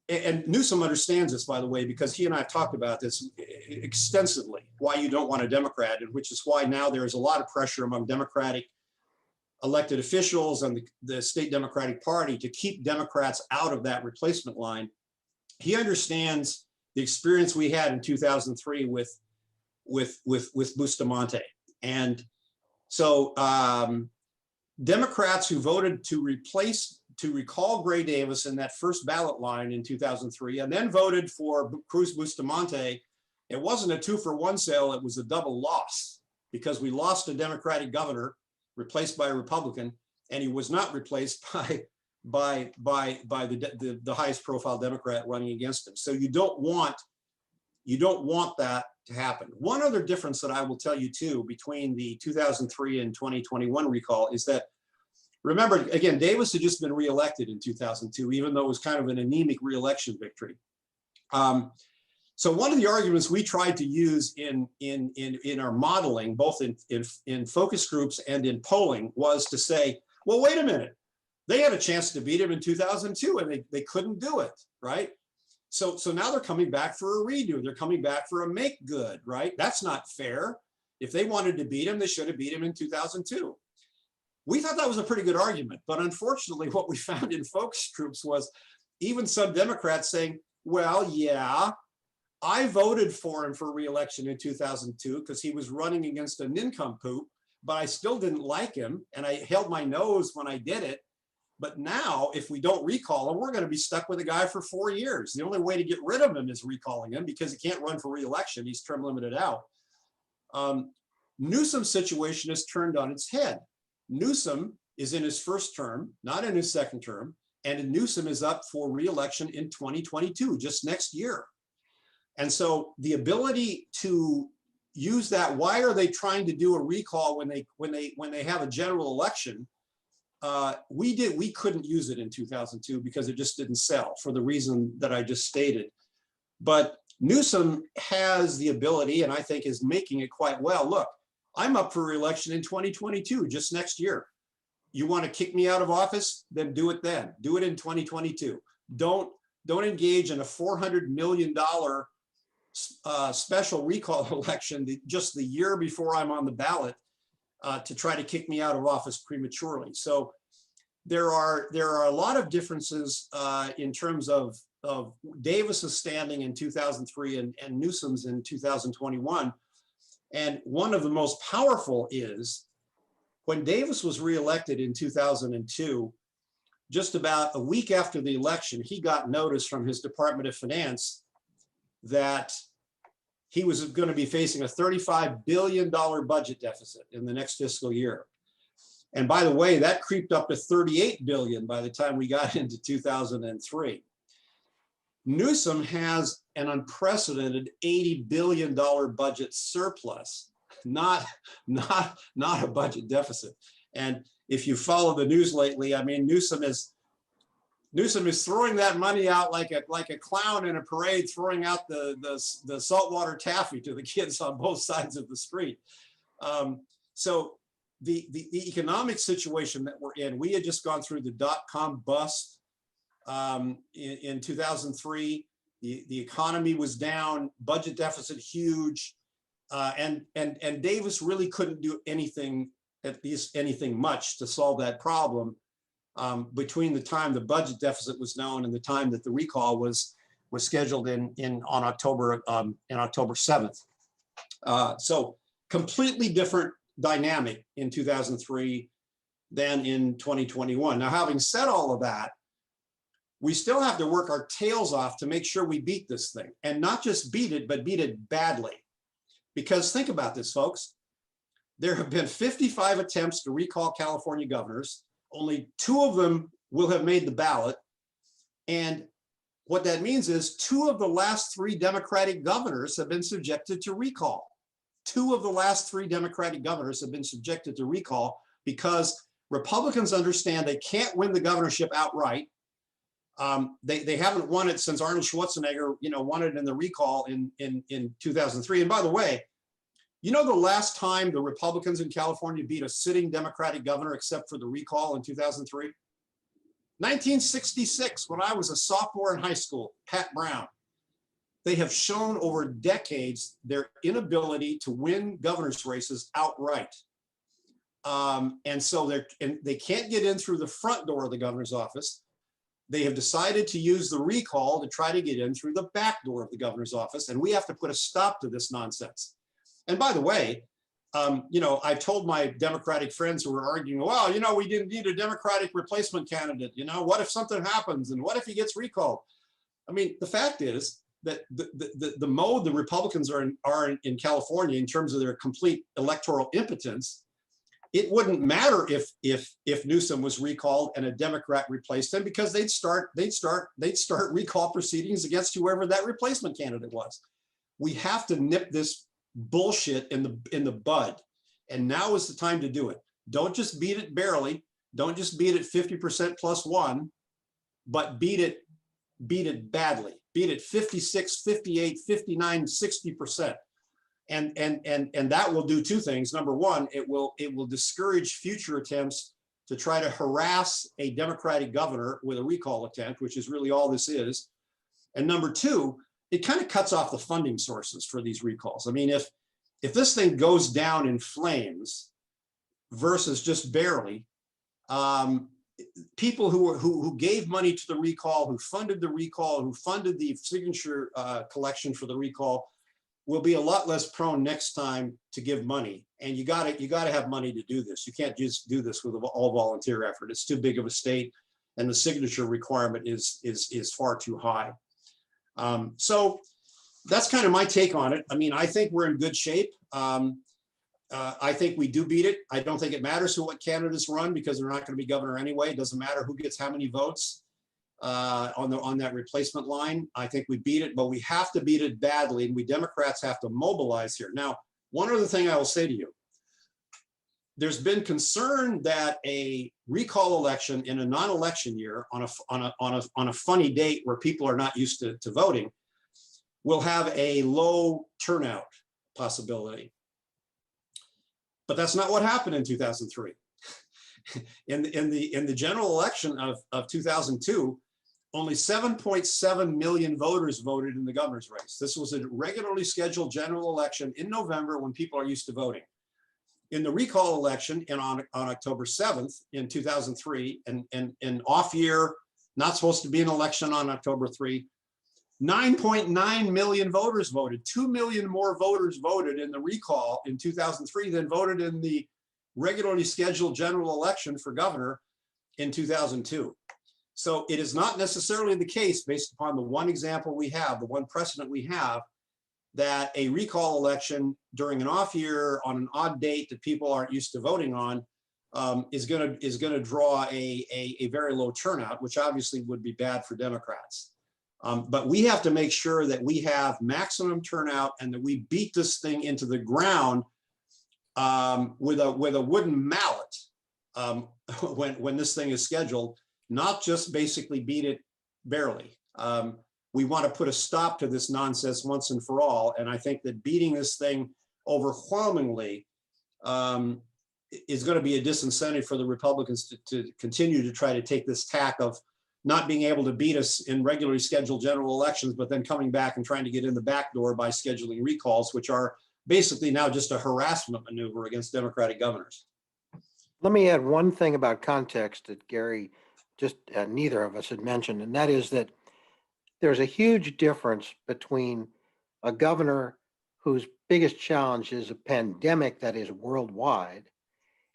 and Newsom understands this, by the way, because he and I have talked about this extensively, why you don't want a Democrat, and which is why now there is a lot of pressure among Democratic elected officials and the state Democratic Party to keep Democrats out of that replacement line. He understands the experience we had in 2003 with Bustamante. And so Democrats who voted to recall Gray Davis in that first ballot line in 2003, and then voted for Cruz Bustamante, it wasn't a 2-for-1 sale, it was a double loss, because we lost a Democratic governor replaced by a Republican, and he was not replaced by the highest profile Democrat running against him. So you don't want that to happen. One other difference that I will tell you too between the 2003 and 2021 recall is that, remember, again, Davis had just been reelected in 2002, even though it was kind of an anemic reelection victory. So one of the arguments we tried to use in our modeling, both in focus groups and in polling, was to say, well, wait a minute, they had a chance to beat him in 2002 and they couldn't do it, right? So now they're coming back for a redo. They're coming back for a make good, right? That's not fair. If they wanted to beat him, they should have beat him in 2002. We thought that was a pretty good argument, but unfortunately what we found in focus groups was even some Democrats saying, well, yeah, I voted for him for re-election in 2002 because he was running against a nincompoop, but I still didn't like him and I held my nose when I did it. But now if we don't recall him, we're going to be stuck with a guy for 4 years. The only way to get rid of him is recalling him because he can't run for re-election. He's term limited out. Newsom's situation is turned on its head. Newsom is in his first term, not in his second term, and Newsom is up for re-election in 2022, just next year. And so the ability to use that, why are they trying to do a recall when they have a general election? We couldn't use it in 2002 because it just didn't sell for the reason that I just stated. But Newsom has the ability, and I think is making it quite well. Look, I'm up for re-election in 2022, just next year. You want to kick me out of office? Then do it then. Do it in 2022. Don't engage in a $400 million special recall election just the year before I'm on the ballot to try to kick me out of office prematurely. So there are a lot of differences in terms of Davis's standing in 2003 and Newsom's in 2021. And one of the most powerful is when Davis was reelected in 2002, just about a week after the election, he got notice from his Department of Finance that he was going to be facing a $35 billion budget deficit in the next fiscal year. And by the way, that creeped up to $38 billion by the time we got into 2003. Newsom has an unprecedented $80 billion budget surplus, not a budget deficit. And if you follow the news lately, I mean, Newsom is Newsom is throwing that money out like a clown in a parade, throwing out the saltwater taffy to the kids on both sides of the street. So the economic situation that we're in, we had just gone through the dot-com bust in 2003. The economy was down, budget deficit huge, and Davis really couldn't do anything, at least anything much, to solve that problem. Between the time the budget deficit was known and the time that the recall was scheduled on October 7th. So completely different dynamic in 2003 than in 2021. Now, having said all of that, we still have to work our tails off to make sure we beat this thing, and not just beat it, but beat it badly. Because think about this, folks. There have been 55 attempts to recall California governors. Only 2 of them will have made the ballot. And what that means is 2 of the last 3 Democratic governors have been subjected to recall. 2 of the last 3 Democratic governors have been subjected to recall because Republicans understand they can't win the governorship outright. They haven't won it since Arnold Schwarzenegger, won it in the recall in 2003. And by the way, the last time the Republicans in California beat a sitting Democratic governor, except for the recall in 2003? 1966, when I was a sophomore in high school, Pat Brown. They have shown over decades their inability to win governor's races outright. And so they can't get in through the front door of the governor's office. They have decided to use the recall to try to get in through the back door of the governor's office. And we have to put a stop to this nonsense. And by the way, I've told my Democratic friends who are arguing, well, we didn't need a Democratic replacement candidate. What if something happens? And what if he gets recalled? I mean, the fact is that the mode the Republicans are in California in terms of their complete electoral impotence, it wouldn't matter if Newsom was recalled and a Democrat replaced him, because they'd start recall proceedings against whoever that replacement candidate was. We have to nip this bullshit in the bud, and now is the time to do it. Don't just beat it barely. Don't just beat it 50% plus 1, but beat it badly. Beat it 56, 58, 59, 60%. And that will do 2 things. Number 1, it will discourage future attempts to try to harass a Democratic governor with a recall attempt, which is really all this is. And number 2, it kind of cuts off the funding sources for these recalls. I mean, if this thing goes down in flames versus just barely, people who gave money to the recall, who funded the recall, who funded the signature collection for the recall, will be a lot less prone next time to give money. And you got to have money to do this. You can't just do this with an all volunteer effort. It's too big of a state, and the signature requirement is far too high. So that's kind of my take on it. I mean, I think we're in good shape. I think we do beat it. I don't think it matters what candidates run, because they're not going to be governor anyway. It doesn't matter who gets how many votes on that replacement line. I think we beat it, but we have to beat it badly, and we Democrats have to mobilize here. Now, one other thing I will say to you. There's been concern that a recall election in a non-election year on a funny date where people are not used to voting will have a low turnout possibility. But that's not what happened in 2003. In the general election of 2002, only 7.7 million voters voted in the governor's race. This was a regularly scheduled general election in November when people are used to voting. In the recall election on October 7th in 2003, and off year, not supposed to be an election on October 3, 9.9 million voters voted. 2 million more voters voted in the recall in 2003 than voted in the regularly scheduled general election for governor in 2002. So it is not necessarily the case, based upon the one example we have, the one precedent we have, that a recall election during an off year on an odd date that people aren't used to voting on is going to draw a very low turnout, which obviously would be bad for Democrats. But we have to make sure that we have maximum turnout and that we beat this thing into the ground with a wooden mallet when this thing is scheduled. not just basically beat it barely. We want to put a stop to this nonsense once and for all. And I think that beating this thing overwhelmingly is going to be a disincentive for the Republicans to continue to try to take this tack of not being able to beat us in regularly scheduled general elections, but then coming back and trying to get in the back door by scheduling recalls, which are basically now just a harassment maneuver against Democratic governors. Let me add one thing about context that Gary, just neither of us had mentioned, and that is that there's a huge difference between a governor whose biggest challenge is a pandemic that is worldwide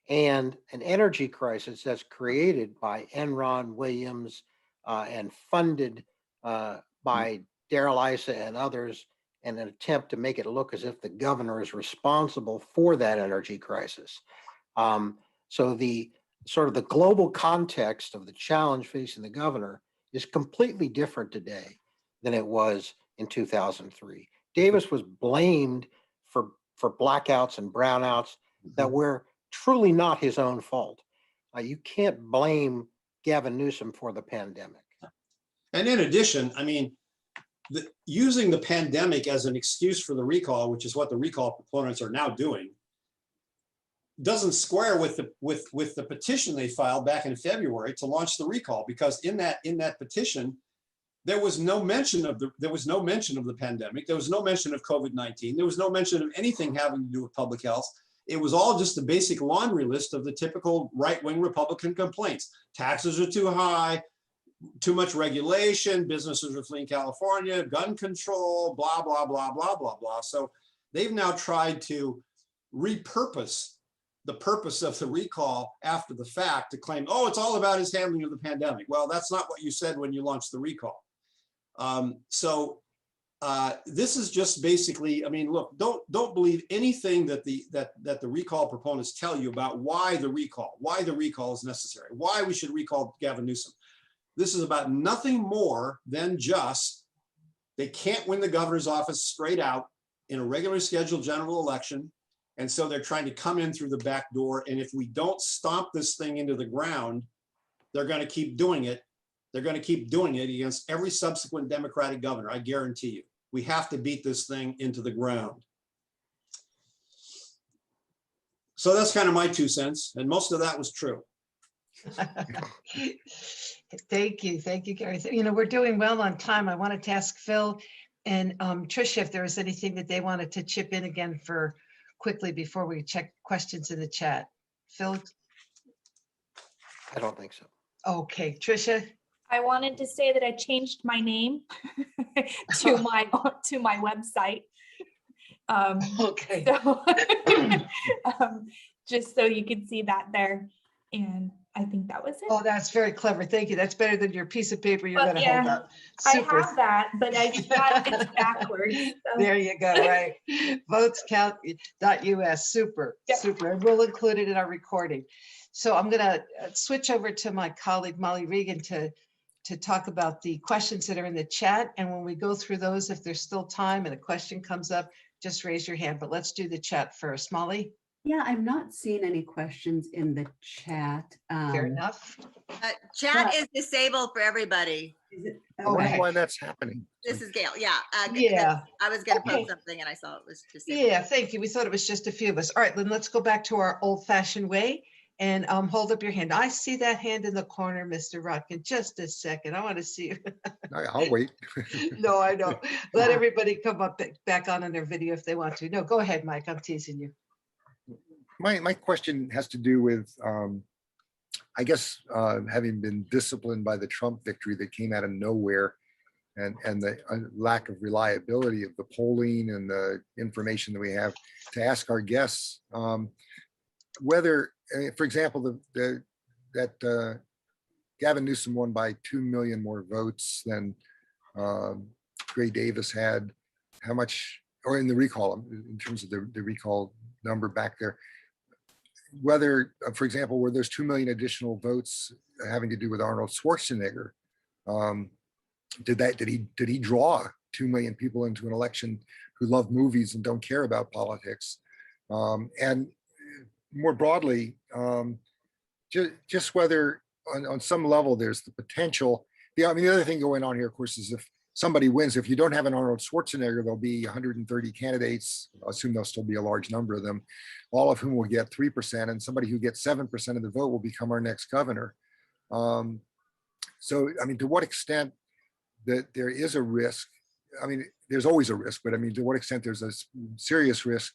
and an energy crisis that's created by Enron, Williams, and funded by Darrell Issa and others in an attempt to make it look as if the governor is responsible for that energy crisis. So the sort of the global context of the challenge facing the governor is completely different today than it was in 2003. Davis was blamed for blackouts and brownouts that were truly not his own fault. You can't blame Gavin Newsom for the pandemic. And in addition, I mean, using the pandemic as an excuse for the recall, which is what the recall proponents are now doing, doesn't square with the petition they filed back in February to launch the recall, because in that petition, there was no mention of the pandemic. There was no mention of COVID-19. There was no mention of anything having to do with public health. It was all just a basic laundry list of the typical right-wing Republican complaints. Taxes are too high, too much regulation, businesses are fleeing California, gun control, blah, blah, blah, blah, blah, blah. So they've now tried to repurpose the purpose of the recall after the fact to claim, oh, it's all about his handling of the pandemic. Well, that's not what you said when you launched the recall. This is just basically, I mean, look, don't believe anything that the recall proponents tell you about why the recall is necessary, why we should recall Gavin Newsom. This is about nothing more than just they can't win the governor's office straight out in a regularly scheduled general election. And so they're trying to come in through the back door. And if we don't stomp this thing into the ground, they're going to keep doing it. They're going to keep doing it against every subsequent Democratic governor. I guarantee you, we have to beat this thing into the ground. So that's kind of my 2 cents. And most of that was true. Thank you, Gary. You know, we're doing well on time. I wanted to ask Phil and Tricia if there was anything that they wanted to chip in again for quickly before we check questions in the chat. Phil? I don't think so. Okay, Tricia? I wanted to say that I changed my name to my website. Okay. So, just so you could see that there. And I think that was it. Oh, that's very clever. Thank you. That's better than your piece of paper you're Well, going to yeah, hold up. Super. I have that, but I just got it backwards. So. There you go, right. Votescount.us. Super, Yep. super. And we'll include it in our recording. So I'm going to switch over to my colleague, Molly Regan, to talk about the questions that are in the chat. And when we go through those, if there's still time and a question comes up, just raise your hand. But let's do the chat first. Molly? Yeah, I'm not seeing any questions in the chat. Fair enough. Chat is disabled for everybody. Is it? I wonder Okay. why that's happening. This is Gail. Yeah. Yeah. I was going to Okay. post something and I saw it was disabled. Yeah, thank you. We thought it was just a few of us. All right, then let's go back to our old fashioned way and hold up your hand. I see that hand in the corner, Mr. Rotkin. Just a second. I want to see you. I'll wait. No, I don't. Let everybody come up back on their video if they want to. No, go ahead, Mike. I'm teasing you. My question has to do with, I guess, having been disciplined by the Trump victory that came out of nowhere, and the lack of reliability of the polling and the information that we have, to ask our guests whether, for example, that Gavin Newsom won by 2 million more votes than Gray Davis had. How much, or in the recall, in terms of the recall number back there, whether, for example, were those 2 million additional votes having to do with Arnold Schwarzenegger? Did he draw 2 million people into an election who love movies and don't care about politics? And more broadly, just whether on some level, there's the potential. I mean, the other thing going on here, of course, is if somebody wins, if you don't have an Arnold Schwarzenegger, there'll be 130 candidates. I assume there'll still be a large number of them, all of whom will get 3%, and somebody who gets 7% of the vote will become our next governor. So, I mean, to what extent that there is a risk? I mean, there's always a risk, but I mean, to what extent there's a serious risk,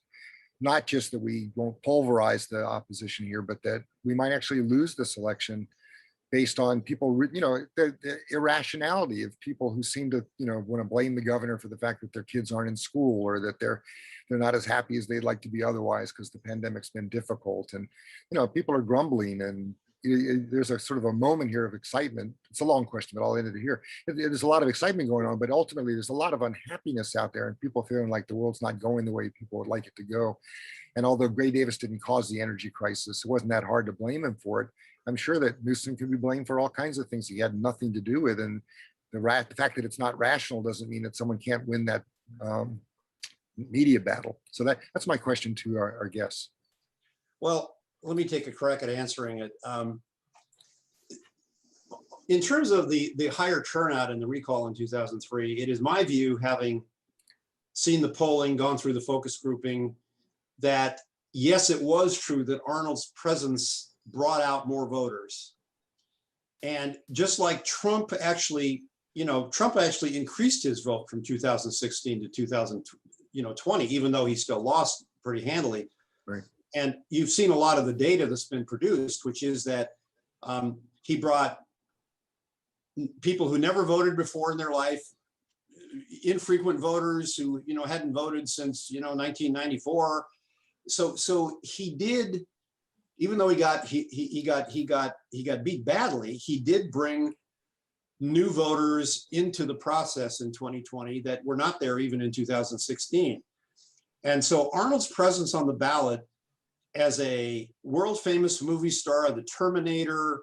not just that we won't pulverize the opposition here, but that we might actually lose this election based on people, you know, the irrationality of people who seem to, you know, want to blame the governor for the fact that their kids aren't in school, or that they're not as happy as they'd like to be otherwise because the pandemic's been difficult. And, you know, people are grumbling, and there's a sort of a moment here of excitement. It's a long question, but I'll end it here. There's a lot of excitement going on, but ultimately there's a lot of unhappiness out there, and people feeling like the world's not going the way people would like it to go. And although Gray Davis didn't cause the energy crisis, it wasn't that hard to blame him for it. I'm sure that Newsom can be blamed for all kinds of things he had nothing to do with. And the fact that it's not rational doesn't mean that someone can't win that media battle. So that's my question to our guests. Well, let me take a crack at answering it. In terms of the higher turnout in the recall in 2003, it is my view, having seen the polling, gone through the focus grouping, that yes, it was true that Arnold's presence brought out more voters. And just like Trump actually, you know, Trump actually increased his vote from 2016 to 2020, even though he still lost pretty handily. Right. And you've seen a lot of the data that's been produced, which is that he brought people who never voted before in their life, infrequent voters who, you know, hadn't voted since, you know, 1994. So he did, even though he got beat badly, he did bring new voters into the process in 2020 that were not there even in 2016. And so Arnold's presence on the ballot as a world famous movie star, the Terminator,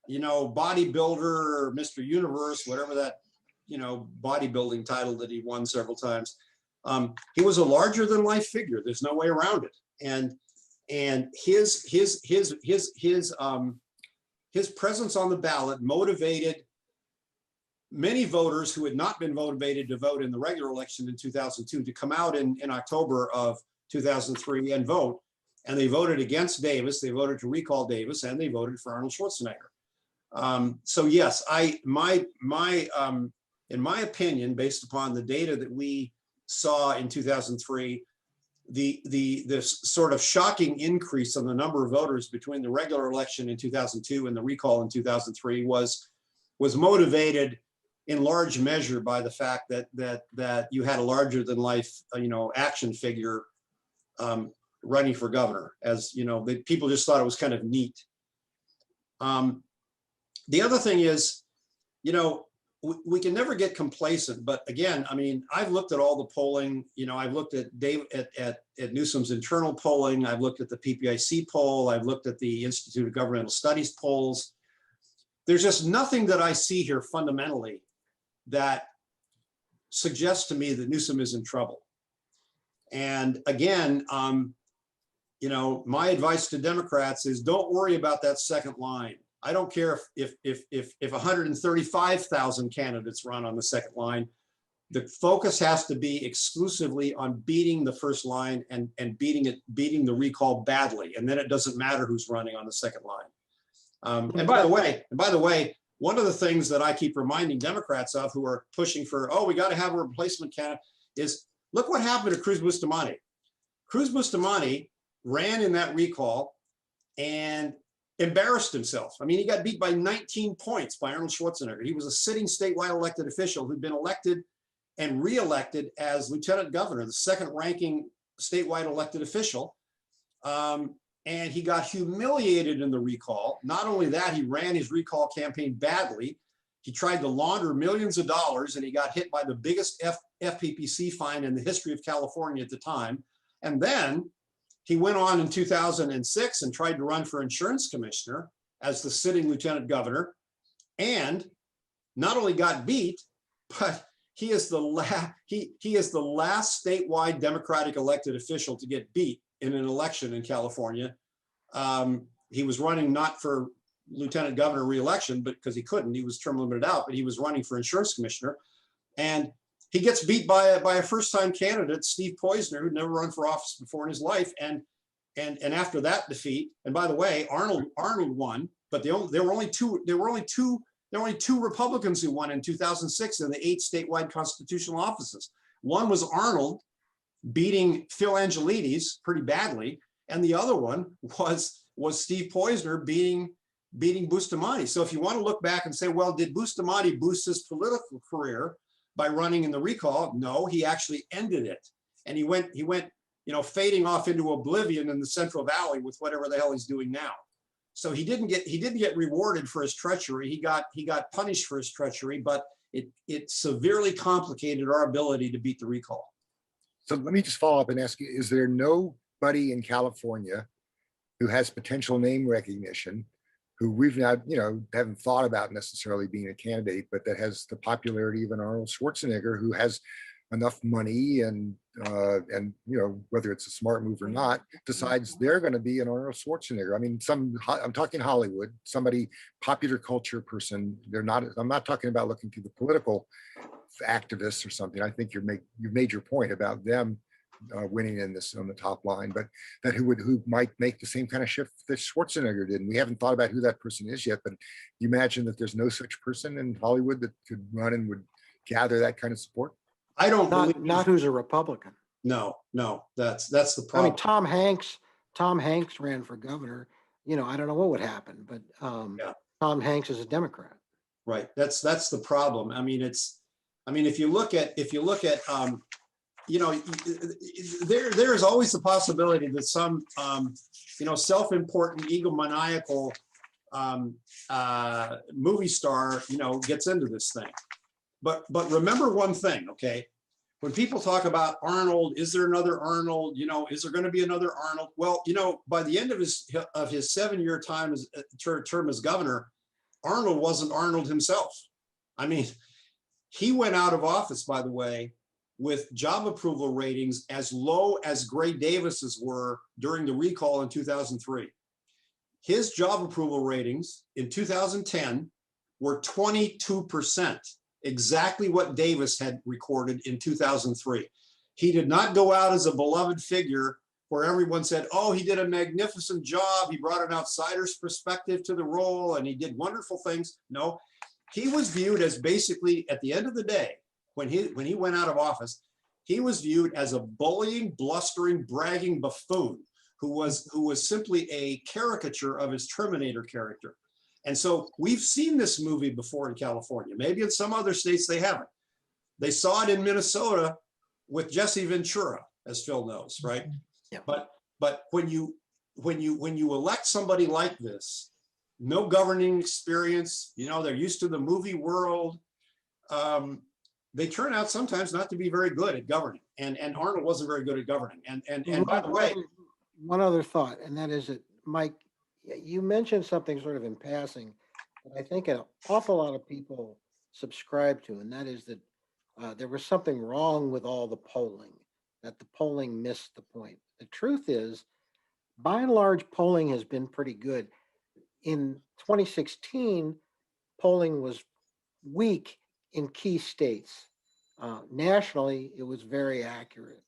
you know, bodybuilder, Mr. Universe, whatever that, you know, bodybuilding title that he won several times. He was a larger than life figure. There's no way around it. And his presence on the ballot motivated many voters who had not been motivated to vote in the regular election in 2002 to come out in October of 2003 and vote. And they voted against Davis, they voted to recall Davis, and they voted for Arnold Schwarzenegger. So yes, in my opinion, based upon the data that we saw in 2003, this sort of shocking increase in the number of voters between the regular election in 2002 and the recall in 2003 was motivated in large measure by the fact that you had a larger than life, you know, action figure running for governor. As you know, people just thought it was kind of neat. The other thing is, you know, we can never get complacent, but again, I mean, I've looked at all the polling, you know, I've looked at Newsom's internal polling, I've looked at the PPIC poll, I've looked at the Institute of Governmental Studies polls. There's just nothing that I see here fundamentally that suggests to me that Newsom is in trouble. And again, you know, my advice to Democrats is don't worry about that second line. I don't care if 135,000 candidates run on the second line. The focus has to be exclusively on beating the first line and beating the recall badly, and then it doesn't matter who's running on the second line. And by the way, one of the things that I keep reminding Democrats of who are pushing for, oh, we got to have a replacement candidate, is look what happened to Cruz Bustamante. Cruz Bustamante ran in that recall and embarrassed himself. I mean, he got beat by 19 points by Arnold Schwarzenegger. He was a sitting statewide elected official who'd been elected and re-elected as lieutenant governor, the second ranking statewide elected official. And he got humiliated in the recall. Not only that, he ran his recall campaign badly. He tried to launder millions of dollars and he got hit by the biggest FPPC fine in the history of California at the time. And then he went on in 2006 and tried to run for insurance commissioner as the sitting lieutenant governor, and not only got beat, but he is the last statewide Democratic elected official to get beat in an election in California. He was running not for lieutenant governor reelection, but because he couldn't, he was term limited out, but he was running for insurance commissioner. And he gets beat by a first-time candidate, Steve Poizner, who'd never run for office before in his life. And after that defeat, and by the way, Arnold won, but there were only two Republicans who won in 2006 in the 8 statewide constitutional offices. One was Arnold beating Phil Angelides pretty badly, and the other one was Steve Poizner beating Bustamante. So if you want to look back and say, well, did Bustamante boost his political career by running in the recall? No, he actually ended it, and he went, fading off into oblivion in the Central Valley with whatever the hell he's doing now. So he didn't get rewarded for his treachery. He got punished for his treachery, but it severely complicated our ability to beat the recall. So let me just follow up and ask you, is there nobody in California who has potential name recognition, who we've not, haven't thought about necessarily being a candidate, but that has the popularity of an Arnold Schwarzenegger, who has enough money and whether it's a smart move or not, decides they're going to be an Arnold Schwarzenegger? I mean, I'm talking Hollywood, somebody, popular culture person. I'm not talking about looking to the political activists or something. I think you've made your point about them winning in this on the top line, but that who might make the same kind of shift that Schwarzenegger did. And we haven't thought about who that person is yet, but you imagine that there's no such person in Hollywood that could run and would gather that kind of support? I don't believe Not who's a Republican. No, that's the problem. I mean, Tom Hanks ran for governor. I don't know what would happen, but Tom Hanks is a Democrat. Right. That's the problem. I mean, if you look at there is always the possibility that some self-important, egomaniacal movie star gets into this thing. But remember one thing, okay? When people talk about Arnold, is there another Arnold? Is there going to be another Arnold? Well, by the end of his 7-year term as governor, Arnold wasn't Arnold himself. I mean, he went out of office, by the way, with job approval ratings as low as Gray Davis's were during the recall in 2003. His job approval ratings in 2010 were 22%. Exactly what Davis had recorded in 2003. He did not go out as a beloved figure where everyone said, oh, he did a magnificent job. He brought an outsider's perspective to the role and he did wonderful things. No, he was viewed as basically, at the end of the day, when he went out of office, he was viewed as a bullying, blustering, bragging buffoon who was simply a caricature of his Terminator character. And so we've seen this movie before in California. Maybe in some other states they haven't. They saw it in Minnesota with Jesse Ventura, as Phil knows, right? Yeah. But when you elect somebody like this, no governing experience, they're used to the movie world. They turn out sometimes not to be very good at governing. And Arnold wasn't very good at governing. And by the way, one other thought, and that is that, Mike, you mentioned something sort of in passing that I think an awful lot of people subscribe to, and that is that there was something wrong with all the polling, that the polling missed the point. The truth is, by and large, polling has been pretty good. In 2016, polling was weak in key states. Nationally, it was very accurate.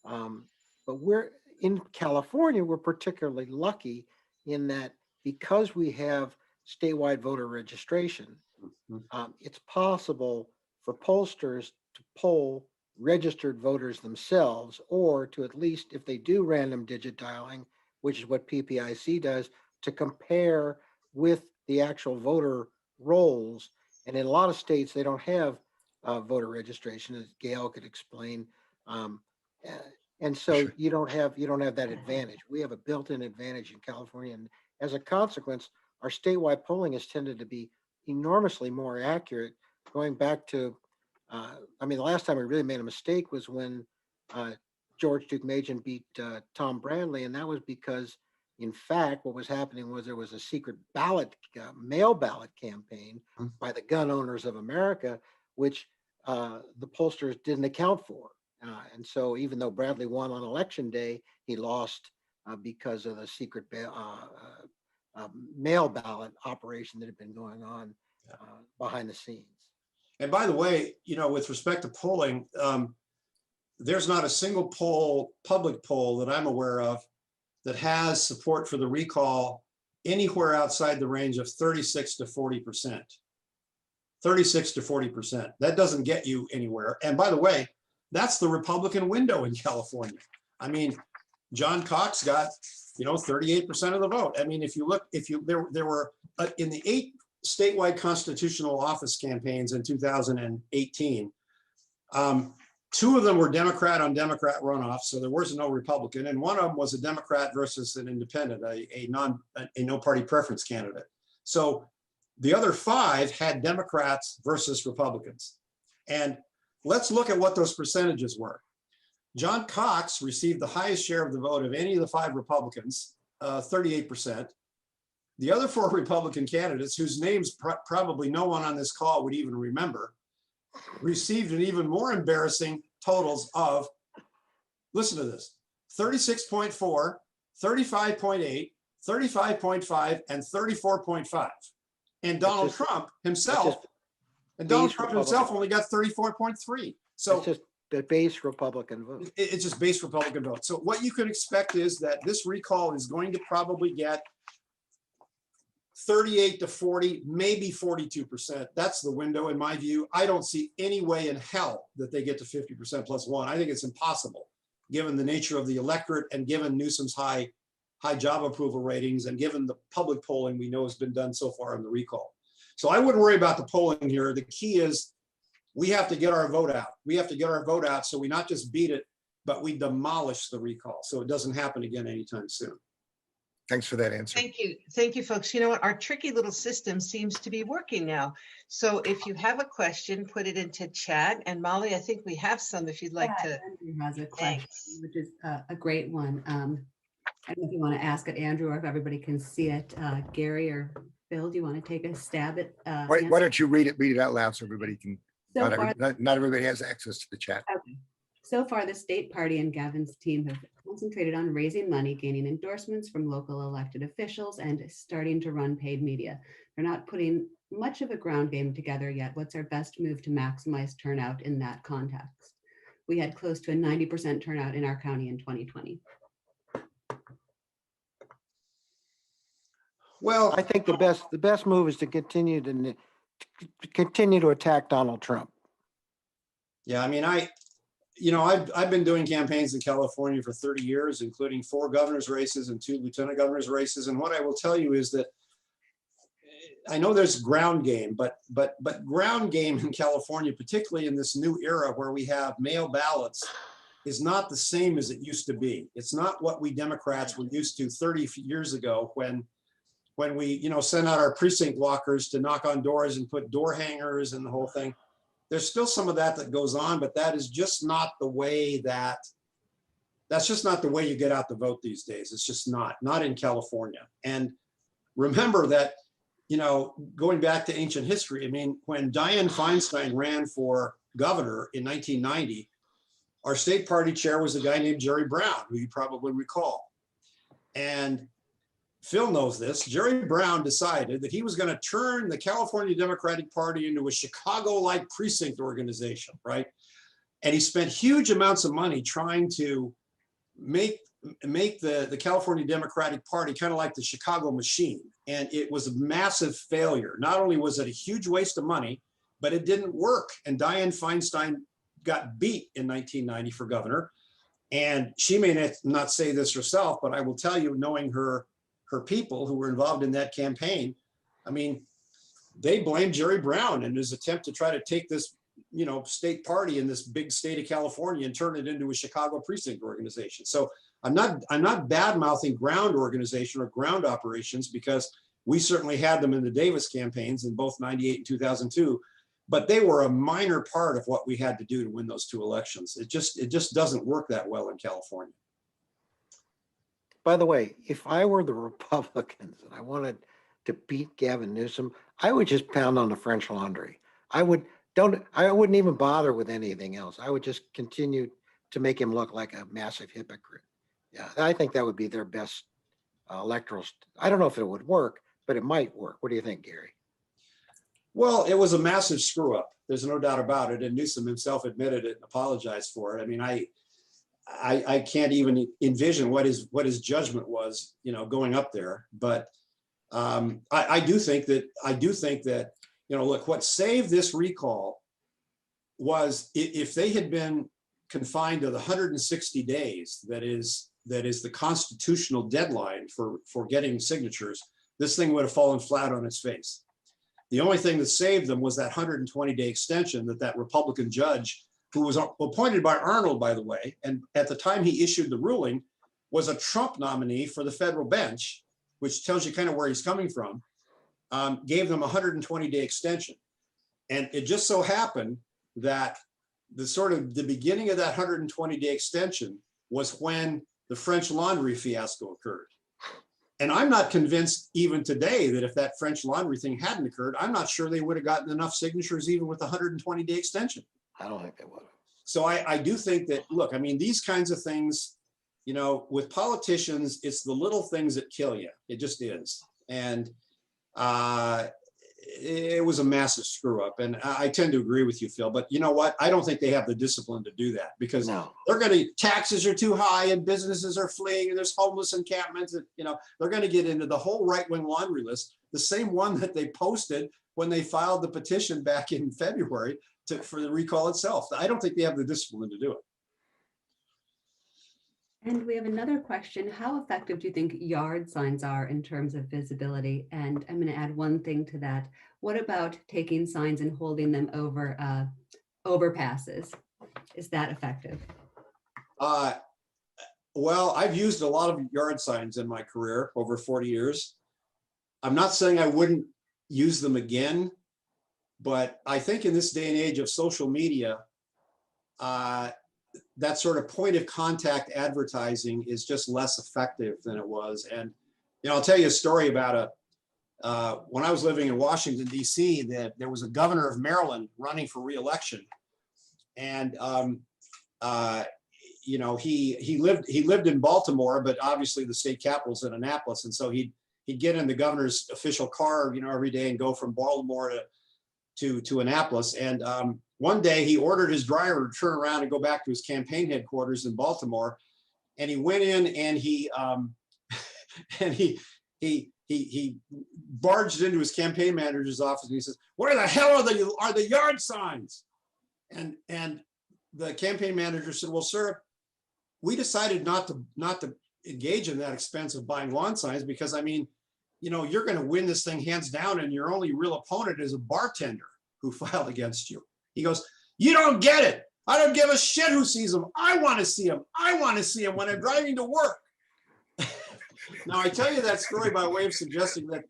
But we're in California, we're particularly lucky in that because we have statewide voter registration, it's possible for pollsters to poll registered voters themselves, or to at least, if they do random digit dialing, which is what PPIC does, to compare with the actual voter rolls. And in a lot of states, they don't have voter registration, as Gail could explain. And so you don't have that advantage. We have a built-in advantage in California. And as a consequence, our statewide polling has tended to be enormously more accurate. Going back to, the last time we really made a mistake was when George Deukmejian beat Tom Bradley. And that was because, in fact, what was happening was there was a secret ballot, mail ballot campaign by the gun owners of America, which the pollsters didn't account for. And so even though Bradley won on election day, he lost because of the secret mail ballot operation that had been going on behind the scenes. And by the way, with respect to polling, there's not a single poll, public poll that I'm aware of that has support for the recall anywhere outside the range of 36 to 40%. 36 to 40%. That doesn't get you anywhere. And by the way, that's the Republican window in California. I mean, John Cox got, 38% of the vote. I mean, there were in the 8 statewide constitutional office campaigns in 2018, 2 of them were Democrat on Democrat runoff, so there was no Republican, and one of them was a Democrat versus an independent, a no party preference candidate. So the other 5 had Democrats versus Republicans. And let's look at what those percentages were. John Cox received the highest share of the vote of any of the 5 Republicans, 38%. The other 4 Republican candidates, whose names probably no one on this call would even remember, received an even more embarrassing totals of, listen to this, 36.4, 35.8, 35.5, and 34.5. And Donald Trump himself only got 34.3. So it's just the base Republican vote. It's just base Republican vote. So what you can expect is that this recall is going to probably get 38 to 40, maybe 42%. That's the window in my view. I don't see any way in hell that they get to 50% plus 1. I think it's impossible given the nature of the electorate and given Newsom's high job approval ratings and given the public polling we know has been done so far in the recall. So I wouldn't worry about the polling here. The key is we have to get our vote out. We have to get our vote out so we not just beat it, but we demolish the recall so it doesn't happen again anytime soon. Thanks for that answer. Thank you. Thank you, folks. You know what? Our tricky little system seems to be working now. So if you have a question, put it into chat. And Molly, I think we have some if you'd like to. Andrew has a question, Thanks. which is a great one. I don't know if you want to ask it, Andrew, or if everybody can see it. Gary or Bill, do you want to take a stab at? Why don't you read it out loud so everybody can, So not everybody has access to the chat. Okay. So far, the state party and Gavin's team have concentrated on raising money, gaining endorsements from local elected officials, and starting to run paid media. They're not putting much of a ground game together yet. What's our best move to maximize turnout in that context? We had close to a 90% turnout in our county in 2020. Well, I think the best move is to continue to attack Donald Trump. yeah, I mean, I've been doing campaigns in California for 30 years, including 4 governor's races and 2 lieutenant governor's races. And what I will tell you is that I know there's ground game, but ground game in California, particularly in this new era where we have mail ballots, is not the same as it used to be. It's not what we Democrats were used to 30 years ago when we, sent out our precinct walkers to knock on doors and put door hangers and the whole thing. There's still some of that goes on, but that is just not the way that's just not the way you get out the vote these days. It's just not in California. And remember that, going back to ancient history, I mean, when Dianne Feinstein ran for governor in 1990, our state party chair was a guy named Jerry Brown, who you probably recall. And Phil knows this. Jerry Brown decided that he was going to turn the California Democratic Party into a Chicago-like precinct organization, right? And he spent huge amounts of money trying to make the California Democratic Party kind of like the Chicago machine. And it was a massive failure. Not only was it a huge waste of money, but it didn't work. And Dianne Feinstein got beat in 1990 for governor. And she may not say this herself, but I will tell you, knowing her people who were involved in that campaign, I mean, they blamed Jerry Brown in his attempt to try to take this, state party in this big state of California and turn it into a Chicago precinct organization. So I'm not bad-mouthing ground organization or ground operations, because we certainly had them in the Davis campaigns in both 98 and 2002, but they were a minor part of what we had to do to win those 2 elections. It just doesn't work that well in California. By the way, if I were the Republicans and I wanted to beat Gavin Newsom, I would just pound on the French Laundry. I wouldn't even bother with anything else. I would just continue to make him look like a massive hypocrite. Yeah, I think that would be their best electoral. I don't know if it would work, but it might work. What do you think, Gary? Well, it was a massive screw up. There's no doubt about it. And Newsom himself admitted it and apologized for it. I mean, I can't even envision what his judgment was, going up there. But I do think that, look, what saved this recall was if they had been confined to the 160 days, that is the constitutional deadline for getting signatures, this thing would have fallen flat on its face. The only thing that saved them was that 120-day extension that Republican judge, who was appointed by Arnold, by the way, and at the time he issued the ruling, was a Trump nominee for the federal bench, which tells you kind of where he's coming from, gave them a 120-day extension. And it just so happened that the beginning of that 120-day extension was when the French Laundry fiasco occurred. And I'm not convinced even today that if that French Laundry thing hadn't occurred, I'm not sure they would have gotten enough signatures even with the 120-day extension. I don't think they would have. So I do think that, look, I mean, these kinds of things, with politicians, it's the little things that kill you. It just is. And it was a massive screw up. And I tend to agree with you, Phil, but you know what? I don't think they have the discipline to do that because they're going to, taxes are too high and businesses are fleeing and there's homeless encampments. And, they're going to get into the whole right-wing laundry list, the same one that they posted when they filed the petition back in February for the recall itself. I don't think they have the discipline to do it. And we have another question. How effective do you think yard signs are in terms of visibility? And I'm going to add one thing to that. What about taking signs and holding them over overpasses? Is that effective? Well, I've used a lot of yard signs in my career over 40 years. I'm not saying I wouldn't use them again, but I think in this day and age of social media, that sort of point of contact advertising is just less effective than it was. And, I'll tell you a story about when I was living in Washington, D.C., that there was a governor of Maryland running for re-election. And, he lived in Baltimore, but obviously the state capital's in Annapolis. And so he'd get in the governor's official car, every day and go from Baltimore to Annapolis. And one day he ordered his driver to turn around and go back to his campaign headquarters in Baltimore. And he went in and he barged into his campaign manager's office and he says, "Where the hell are the yard signs?" And the campaign manager said, "Well, sir, we decided not to engage in that expense of buying lawn signs because, I mean, you're going to win this thing hands down and your only real opponent is a bartender who filed against you." He goes, "You don't get it. I don't give a shit who sees them. I want to see them. I want to see them when I'm driving to work." Now, I tell you that story by way of suggesting that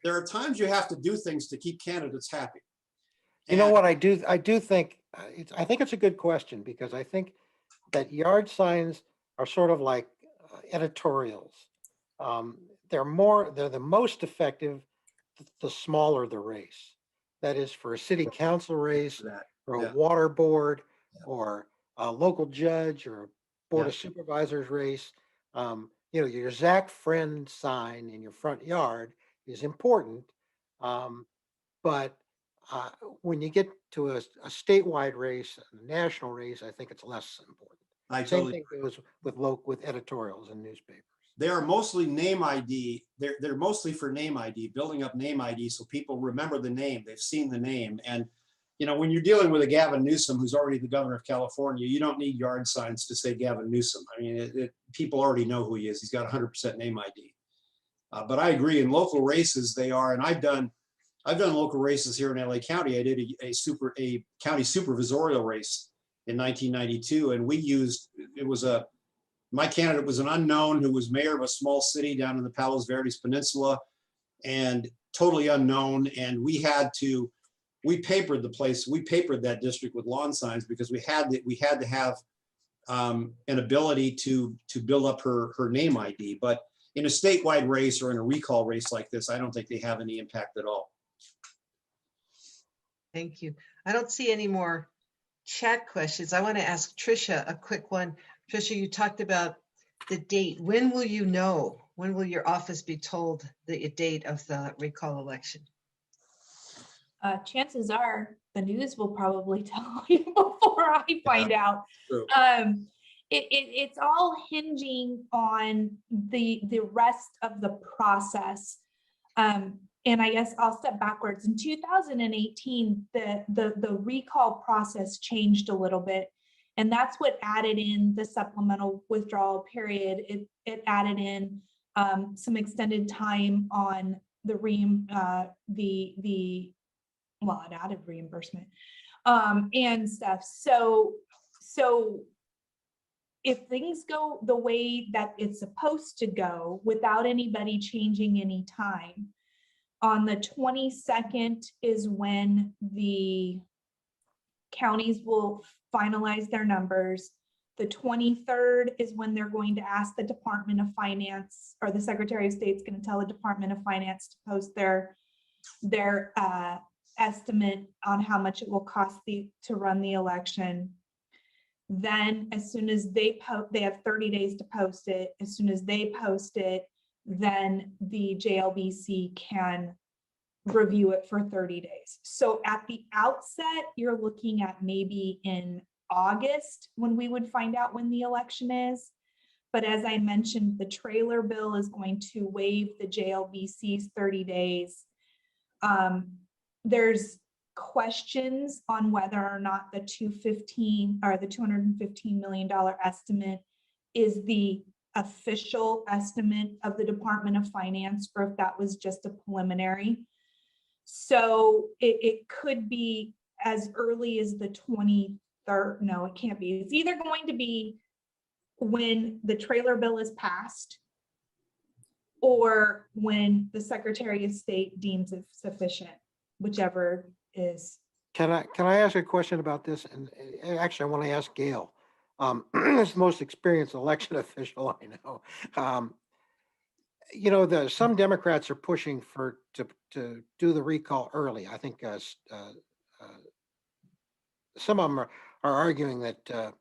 there are times you have to do things to keep candidates happy. You know what I do think, I think it's a good question because I think that yard signs are sort of like editorials. They're the most effective the smaller the race. That is for a city council race or a water board or a local judge or a board of supervisors race. Your Zach Friend sign in your front yard is important. But when you get to a statewide race, a national race, I think it's less important. Same thing goes with editorials and newspapers. They are mostly name ID. They're mostly for name ID, building up name ID so people remember the name. They've seen the name. And, when you're dealing with a Gavin Newsom, who's already the governor of California, you don't need yard signs to say Gavin Newsom. I mean, people already know who he is. He's got 100% name ID. But I agree, in local races, they are, and I've done local races here in LA County. I did a county supervisorial race in 1992, and my candidate was an unknown who was mayor of a small city down in the Palos Verdes Peninsula and totally unknown. And we papered the place. We papered that district with lawn signs because we had to have an ability to build up her name ID. But in a statewide race or in a recall race like this, I don't think they have any impact at all. Thank you. I don't see any more chat questions. I want to ask Tricia a quick one. Tricia, you talked about the date. When will you know When will your office be told the date of the recall election? Chances are the news will probably tell you before I find out. True. It's all hinging on the rest of the process. And I guess I'll step backwards. In 2018, the recall process changed a little bit. And that's what added in the supplemental withdrawal period. It added in some extended time on well, it added reimbursement and stuff. So if things go the way that it's supposed to go without anybody changing any time, on the 22nd is when the counties will finalize their numbers. The 23rd is when they're going to ask the Department of Finance, or the Secretary of State's going to tell the Department of Finance to post their estimate on how much it will cost to run the election. Then as soon as they have 30 days to post it. As soon as they post it, then the JLBC can review it for 30 days. So at the outset, you're looking at maybe in August when we would find out when the election is. But as I mentioned, the trailer bill is going to waive the JLBC's 30 days. There's questions on whether or not the $215 million estimate is the official estimate of the Department of Finance, or if that was just a preliminary. So it could be as early as the 23rd. No, it can't be. It's either going to be when the trailer bill is passed or when the Secretary of State deems it sufficient, whichever is. Can I ask a question about this? And actually, I want to ask Gail. As the most experienced election official I know. Some Democrats are pushing to do the recall early. I think some of them are arguing that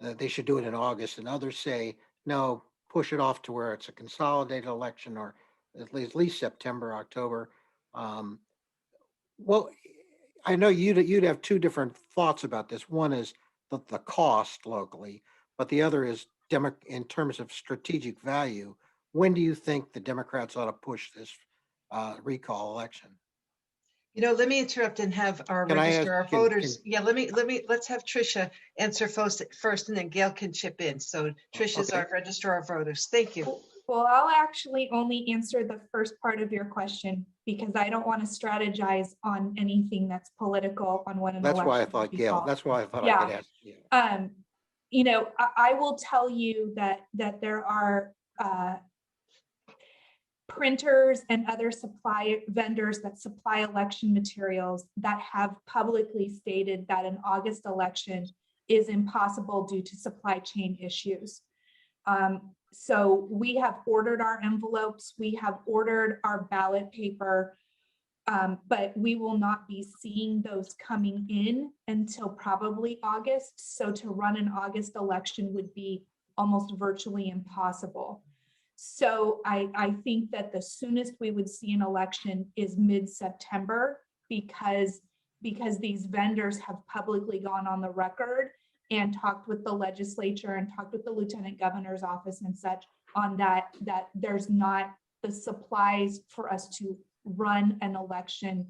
they should do it in August, and others say no, push it off to where it's a consolidated election, or at least September, October. Well, I know you'd have two different thoughts about this. One is the cost locally, but the other is in terms of strategic value. When do you think the Democrats ought to push this recall election? Let me interrupt and have our register our voters. Let's have Tricia answer first, and then Gail can chip in. So Tricia's our register our voters. Thank you. Well, I'll actually only answer the first part of your question because I don't want to strategize on anything that's political on what an election. That's why I thought, Gail. That's why I thought I could ask you. I will tell you that there are printers and other vendors that supply election materials that have publicly stated that an August election is impossible due to supply chain issues. So we have ordered our envelopes, we have ordered our ballot paper, but we will not be seeing those coming in until probably August. So to run an August election would be almost virtually impossible. So I think that the soonest we would see an election is mid-September because these vendors have publicly gone on the record and talked with the legislature and talked with the lieutenant governor's office and such on that there's not the supplies for us to run an election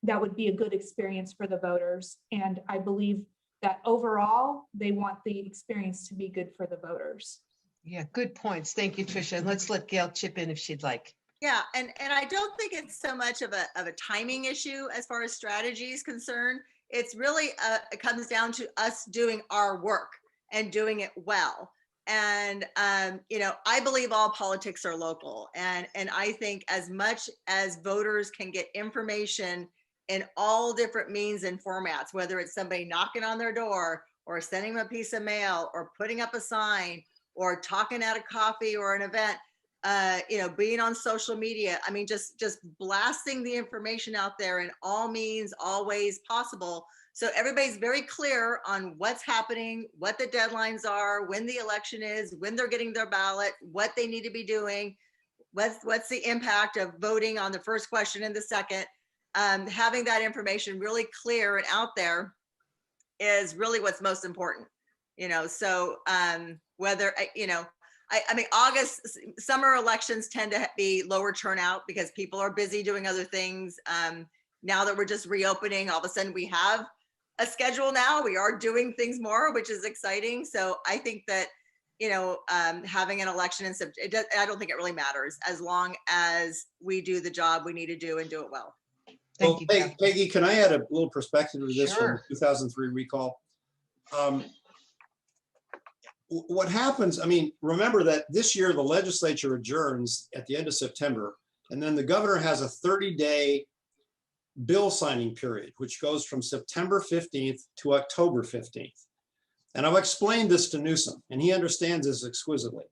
that would be a good experience for the voters. And I believe that overall, they want the experience to be good for the voters. Yeah, good points. Thank you, Tricia. And let's let Gail chip in if she'd like. Yeah, and I don't think it's so much of a timing issue as far as strategy is concerned. It's really, it comes down to us doing our work and doing it well. And, I believe all politics are local. And I think as much as voters can get information in all different means and formats, whether it's somebody knocking on their door or sending them a piece of mail or putting up a sign or talking at a coffee or an event, being on social media. I mean, just blasting the information out there in all means, all ways possible, So everybody's very clear on what's happening, what the deadlines are, when the election is, when they're getting their ballot, what they need to be doing, what's the impact of voting on the first question and the second. Having that information really clear and out there is really what's most important. So whether, I mean, summer elections tend to be lower turnout because people are busy doing other things. Now that we're just reopening, all of a sudden we have a schedule now. We are doing things more, which is exciting. So I think that, having an election in September, I don't think it really matters as long as we do the job we need to do and do it well. Thank you, Kathy. Peggy, can I add a little perspective to this from Sure. the 2003 recall? What happens, I mean, remember that this year the legislature adjourns at the end of September, and then the governor has a 30-day bill signing period, which goes from September 15th to October 15th. And I've explained this to Newsom, and he understands this exquisitely.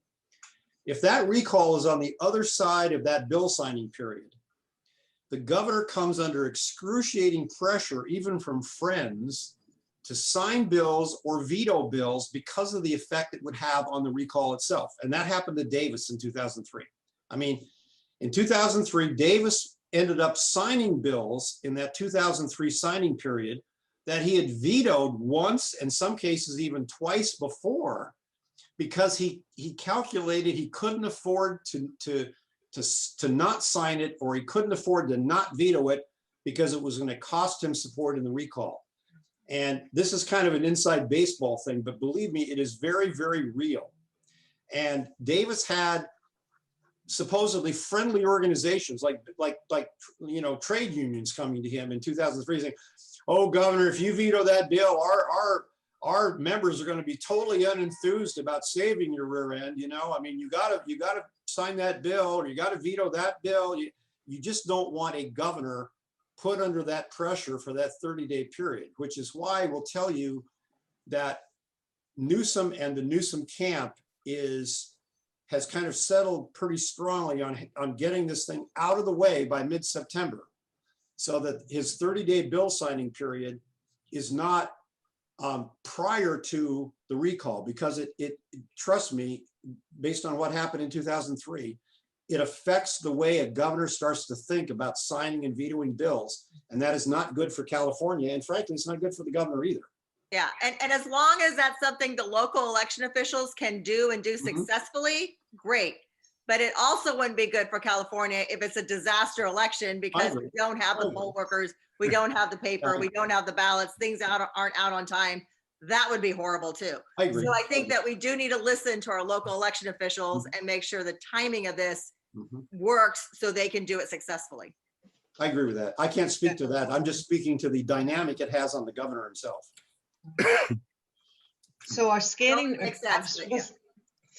If that recall is on the other side of that bill signing period, the governor comes under excruciating pressure, even from friends, to sign bills or veto bills because of the effect it would have on the recall itself. And that happened to Davis in 2003. I mean, in 2003, Davis ended up signing bills in that 2003 signing period that he had vetoed once, in some cases even twice before, because he calculated he couldn't afford to not sign it, or he couldn't afford to not veto it because it was going to cost him support in the recall. And this is kind of an inside baseball thing, but believe me, it is very, very real. And Davis had supposedly friendly organizations like trade unions coming to him in 2003 saying, "Oh, Governor, if you veto that bill, our members are going to be totally unenthused about saving your rear end. I mean, you gotta sign that bill, or you gotta veto that bill." You just don't want a governor put under that pressure for that 30-day period, which is why I will tell you that Newsom and the Newsom camp has kind of settled pretty strongly on getting this thing out of the way by mid-September, so that his 30-day bill signing period is not prior to the recall, because it trust me, based on what happened in 2003, it affects the way a governor starts to think about signing and vetoing bills. And that is not good for California. And frankly, it's not good for the governor either. Yeah, and as long as that's something the local election officials can do and do successfully, great. But it also wouldn't be good for California if it's a disaster election because we don't have the poll workers, we don't have the paper, we don't have the ballots, things aren't out on time. That would be horrible too. I agree. So I think that we do need to listen to our local election officials and make sure the timing of this works so they can do it successfully. I agree with that. I can't speak to that. I'm just speaking to the dynamic it has on the governor himself. So our scanning. Makes sense.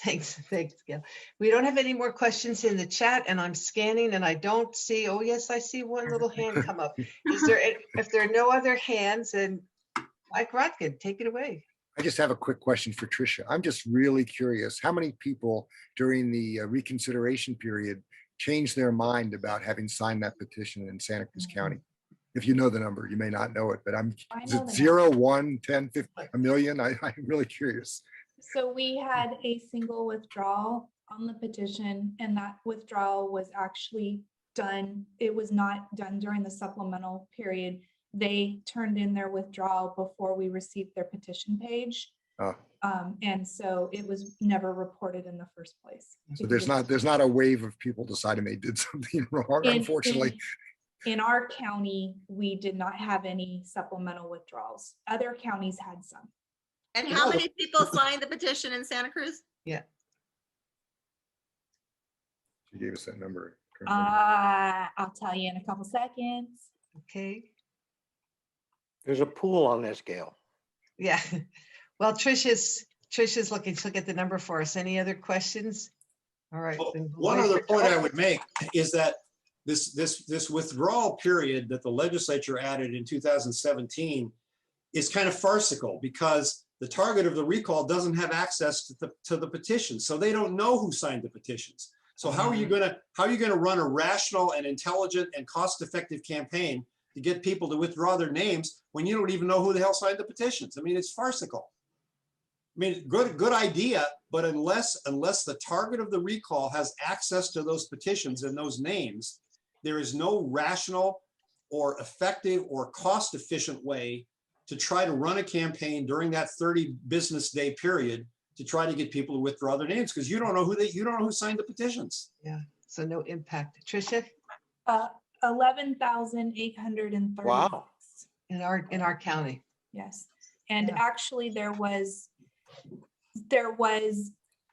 Thanks, Gail. We don't have any more questions in the chat, and I'm scanning and I don't see, oh yes, I see one little hand come up. If there are no other hands, then Mike Rotkin, take it away. I just have a quick question for Tricia. I'm just really curious, how many people during the reconsideration period changed their mind about having signed that petition in Santa Cruz County? If you know the number, you may not know it, but is it 0, 1, 10, 50, a million? I'm really curious. So we had a single withdrawal on the petition, and that withdrawal was actually done. It was not done during the supplemental period. They turned in their withdrawal before we received their petition page. And so it was never reported in the first place. So there's not a wave of people deciding they did something wrong, unfortunately. In our county, we did not have any supplemental withdrawals. Other counties had some. And how many people signed the petition in Santa Cruz? Yeah. She gave us that number. I'll tell you in a couple seconds. Okay. There's a pool on this, Gail. Yeah. Well, Tricia's looking to get the number for us. Any other questions? All right. Well, then one we'll other wait for point I Joel. would make is that this withdrawal period that the legislature added in 2017 is kind of farcical, because the target of the recall doesn't have access to the petitions, so they don't know who signed the petitions. So how are you going to run a rational and intelligent and cost-effective campaign to get people to withdraw their names when you don't even know who the hell signed the petitions. I mean, it's farcical. I mean, good idea, but unless the target of the recall has access to those petitions and those names, there is no rational or effective or cost-efficient way to try to run a campaign during that 30 business day period to try to get people to withdraw their names, because you don't know who signed the petitions. Yeah, so no impact. Tricia, 11,830. Wow. in our county. Yes, and Yeah. actually there was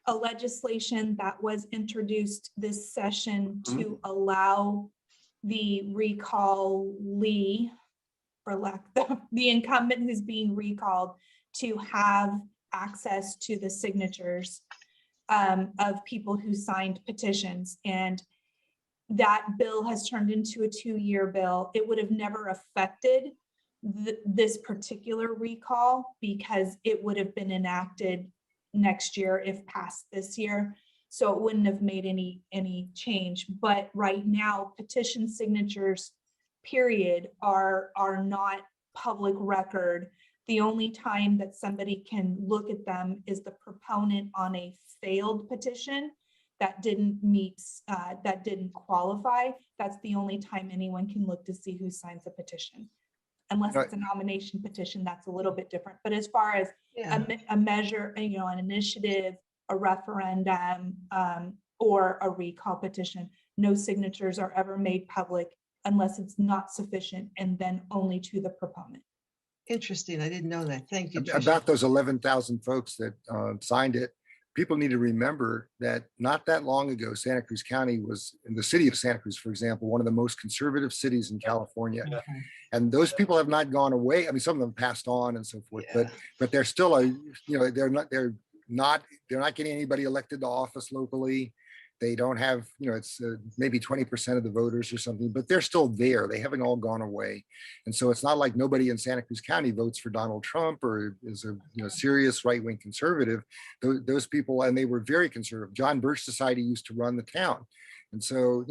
a legislation that was introduced this session to allow the recallee, for lack of the incumbent who's being recalled, to have access to the signatures of people who signed petitions. And that bill has turned into a 2-year bill. It would have never affected this particular recall because it would have been enacted next year if passed this year. So it wouldn't have made any change. But right now, petition signatures, period, are not public record. The only time that somebody can look at them is the proponent on a failed petition that didn't meet, that didn't qualify. That's the only time anyone can look to see who signs a petition. Unless Right. it's a nomination petition, that's a little bit different. But as far as Yeah, a measure, an initiative, a referendum, or a recall petition, no signatures are ever made public unless it's not sufficient, and then only to the proponent. interesting. I didn't know that. Thank you, About Tricia. those 11,000 folks that signed it, people need to remember that not that long ago, Santa Cruz County was, in the city of Santa Cruz, for example, one of the most conservative cities in California. Yeah. Okay. And those people have not gone away. I mean, some of them passed on and so forth, Yeah. but they're still they're not getting anybody elected to office locally. They don't have, it's maybe 20% of the voters or something, but they're still there. They haven't all gone away. And so it's not like nobody in Santa Cruz County votes for Donald Trump or is a serious right-wing conservative. Those people, and they were very conservative. John Birch Society used to run the town. And so,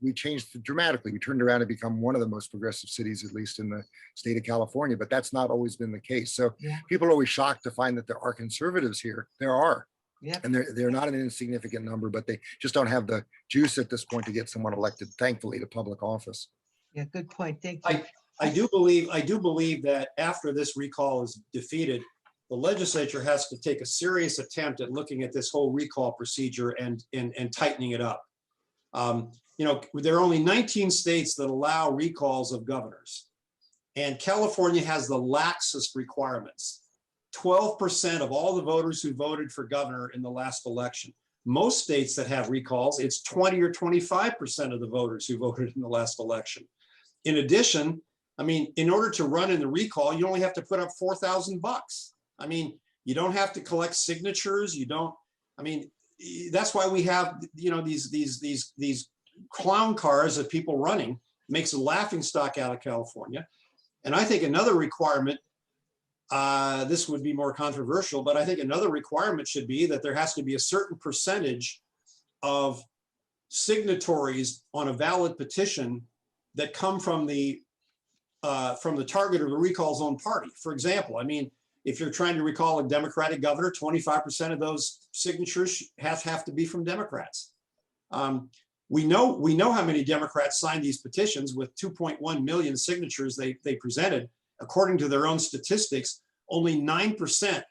we changed dramatically. We turned around and become one of the most progressive cities, at least in the state of California, but that's not always been the case. So Yeah. people are always shocked to find that there are conservatives here. There are. Yeah. And they're not an insignificant number, but they just don't have the juice at this point to get someone elected, thankfully, to public office. Yeah, good point. Thank you. I do believe that after this recall is defeated, the legislature has to take a serious attempt at looking at this whole recall procedure and tightening it up. There are only 19 states that allow recalls of governors, and California has the laxest requirements. 12% of all the voters who voted for governor in the last election. Most states that have recalls, it's 20 or 25% of the voters who voted in the last election. In addition, in order to run in the recall, you only have to put up $4,000. You don't have to collect signatures. That's why we have, these clown cars of people running. Makes a laughing stock out of California. And I think another requirement, this would be more controversial, but I think another requirement should be that there has to be a certain percentage of signatories on a valid petition that come from the target of the recall's own party. For example, if you're trying to recall a Democratic governor, 25% of those signatures have to be from Democrats. We know how many Democrats signed these petitions with 2.1 million signatures they presented. According to their own statistics, only 9%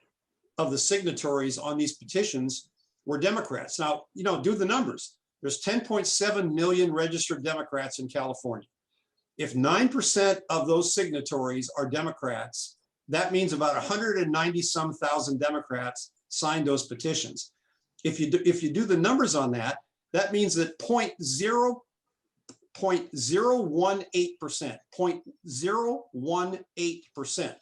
of the signatories on these petitions were Democrats. Now, do the numbers. There's 10.7 million registered Democrats in California. If 9% of those signatories are Democrats, that means about 190-some thousand Democrats signed those petitions. If you do the numbers on that, that means that 0.018%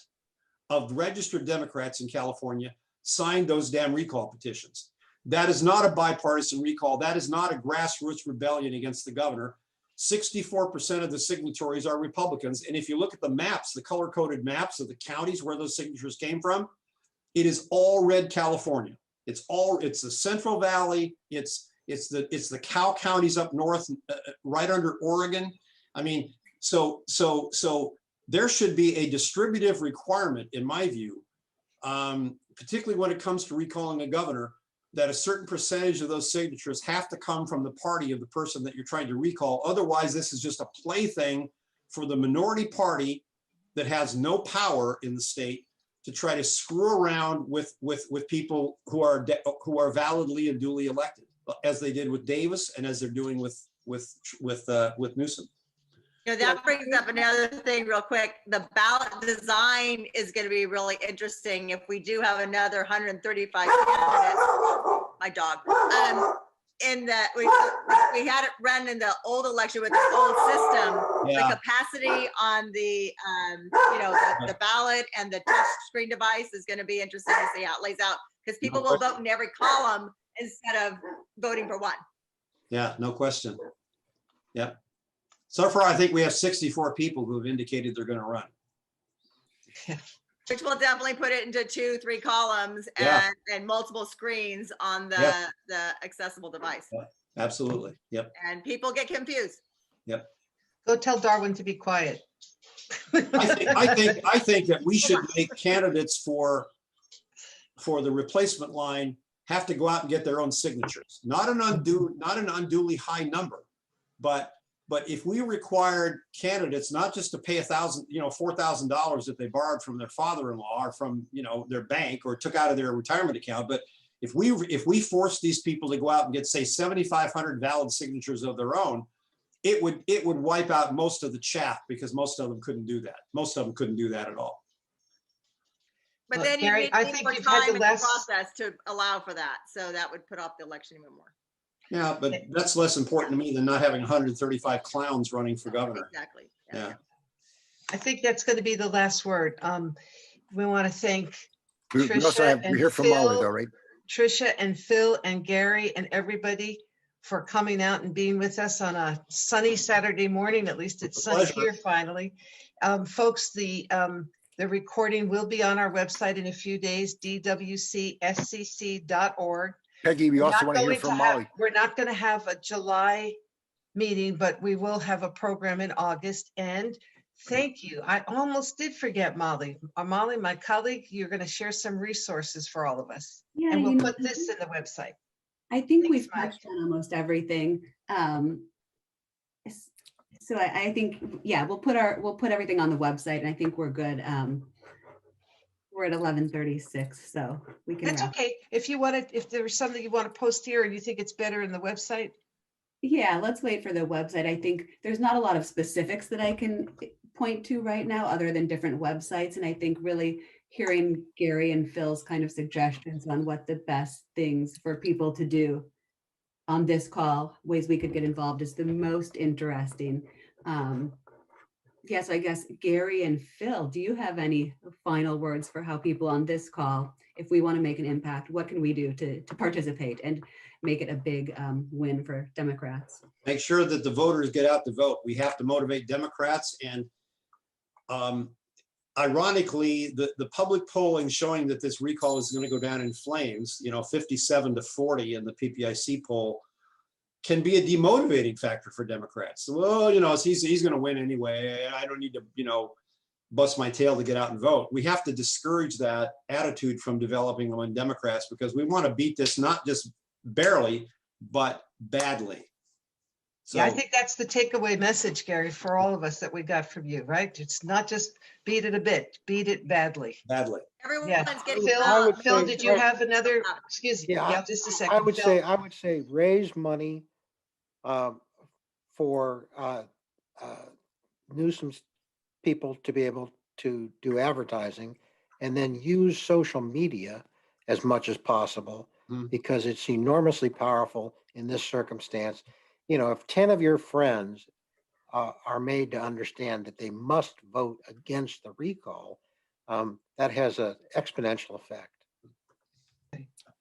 of registered Democrats in California signed those damn recall petitions. That is not a bipartisan recall. That is not a grassroots rebellion against the governor. 64% of the signatories are Republicans. And if you look at the maps, the color-coded maps of the counties where those signatures came from, it is all red California. It's the Central Valley. It's the cow counties up north, right under Oregon. So there should be a distributive requirement, in my view, particularly when it comes to recalling a governor, that a certain percentage of those signatures have to come from the party of the person that you're trying to recall. Otherwise, this is just a plaything for the minority party that has no power in the state to try to screw around with people who are validly and duly elected, as they did with Davis and as they're doing with Newsom. You know, that brings up another thing real quick. The ballot design is going to be really interesting if we do have another 135 candidates. My dog. In that we had it run in the old election with the old system. Yeah. The capacity on the the ballot and the touch screen device is going to be interesting to see how it lays out, because people will vote in every column instead of voting for one. Yeah, no question. Yep. So far, I think we have 64 people who have indicated they're going to run. Which will definitely put it into 2-3 columns and multiple screens on the accessible device. Yeah, absolutely. Yep. And people get confused. Yep. Go tell Darwin to be quiet. I think that we should make candidates for the replacement line have to go out and get their own signatures. Not an unduly high number, but if we required candidates not just to pay $4,000 that they borrowed from their father-in-law or from their bank or took out of their retirement account, but if we forced these people to go out and get, say, 7,500 valid signatures of their own, it would wipe out most of the chaff, because most of them couldn't do that. Most of them couldn't do that at all. But then Gary, you I need think more you've had time the in last- the process to allow for that. So that would put off the election even more. Yeah, but that's less important to me than not having 135 clowns running for governor. Exactly. Yeah. I think that's going to be the last word. We want to thank We also have, we hear from Molly Phil, though, right? Tricia and Phil and Gary and everybody for coming out and being with us on a sunny Saturday morning. At least it's sunny Pleasure. here finally. Folks, the recording will be on our website in a few days, dwcscc.org. Peggy, we We're also not want to hear going from have- Molly. We're not going to have a July meeting, but we will have a program in August. And thank you. I almost did forget Molly. Molly, my colleague, you're going to share some resources for all of us. Yeah, And you we'll know, put this in the website. I think Thanks, we've Mike. touched on almost everything. So I think, yeah, we'll put everything on the website, and I think we're good. We're at 11:36, so we can That's wrap. okay. If you want to, if there's something you want to post here and you think it's better in the website, Yeah, let's wait for the website. I think there's not a lot of specifics that I can point to right now, other than different websites. And I think really hearing Gary and Phil's kind of suggestions on what the best things for people to do on this call, ways we could get involved, is the most interesting. Yes, I guess Gary and Phil, do you have any final words for how people on this call, if we want to make an impact, what can we do to participate and make it a big win for Democrats? Make sure that the voters get out to vote. We have to motivate Democrats. And ironically, the public polling showing that this recall is going to go down in flames, 57-40 in the PPIC poll, can be a demotivating factor for Democrats. Well, he's going to win anyway. I don't need to, bust my tail to get out and vote. We have to discourage that attitude from developing among Democrats, because we want to beat this not just barely, but badly. So, yeah, I think that's the takeaway message, Gary, for all of us that we got from you, right? It's not just beat it a bit, beat it badly. badly. Everyone's Yeah. getting Phil, I would Phil, say- did you have another, excuse me, Yeah, yeah, just a second. I would Phil. say raise money for Newsom's people to be able to do advertising, and then use social media as much as possible, because it's enormously powerful in this circumstance. If 10 of your friends are made to understand that they must vote against the recall, that has an exponential effect.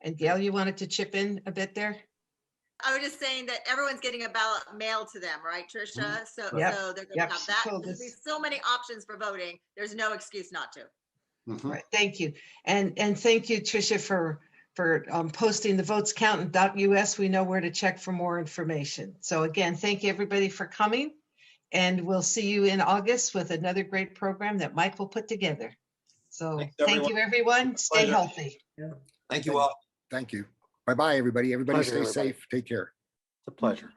And Gail, you wanted to chip in a bit there? I was just saying that everyone's getting a ballot mailed to them, right, Tricia? So, Yep. so they're going Yep, to have she that. told There's us. so many options for voting. There's no excuse not to. Right, thank you. And thank you, Tricia, for posting the votescountant.us. We know where to check for more information. So again, thank you everybody for coming. And we'll see you in August with another great program that Mike will put together. So Thanks, thank you, everyone. Stay Pleasure. healthy. Thank you all. Thank you. Bye-bye, everybody. Everybody Pleasure, stay everybody. safe. Take care. It's a pleasure.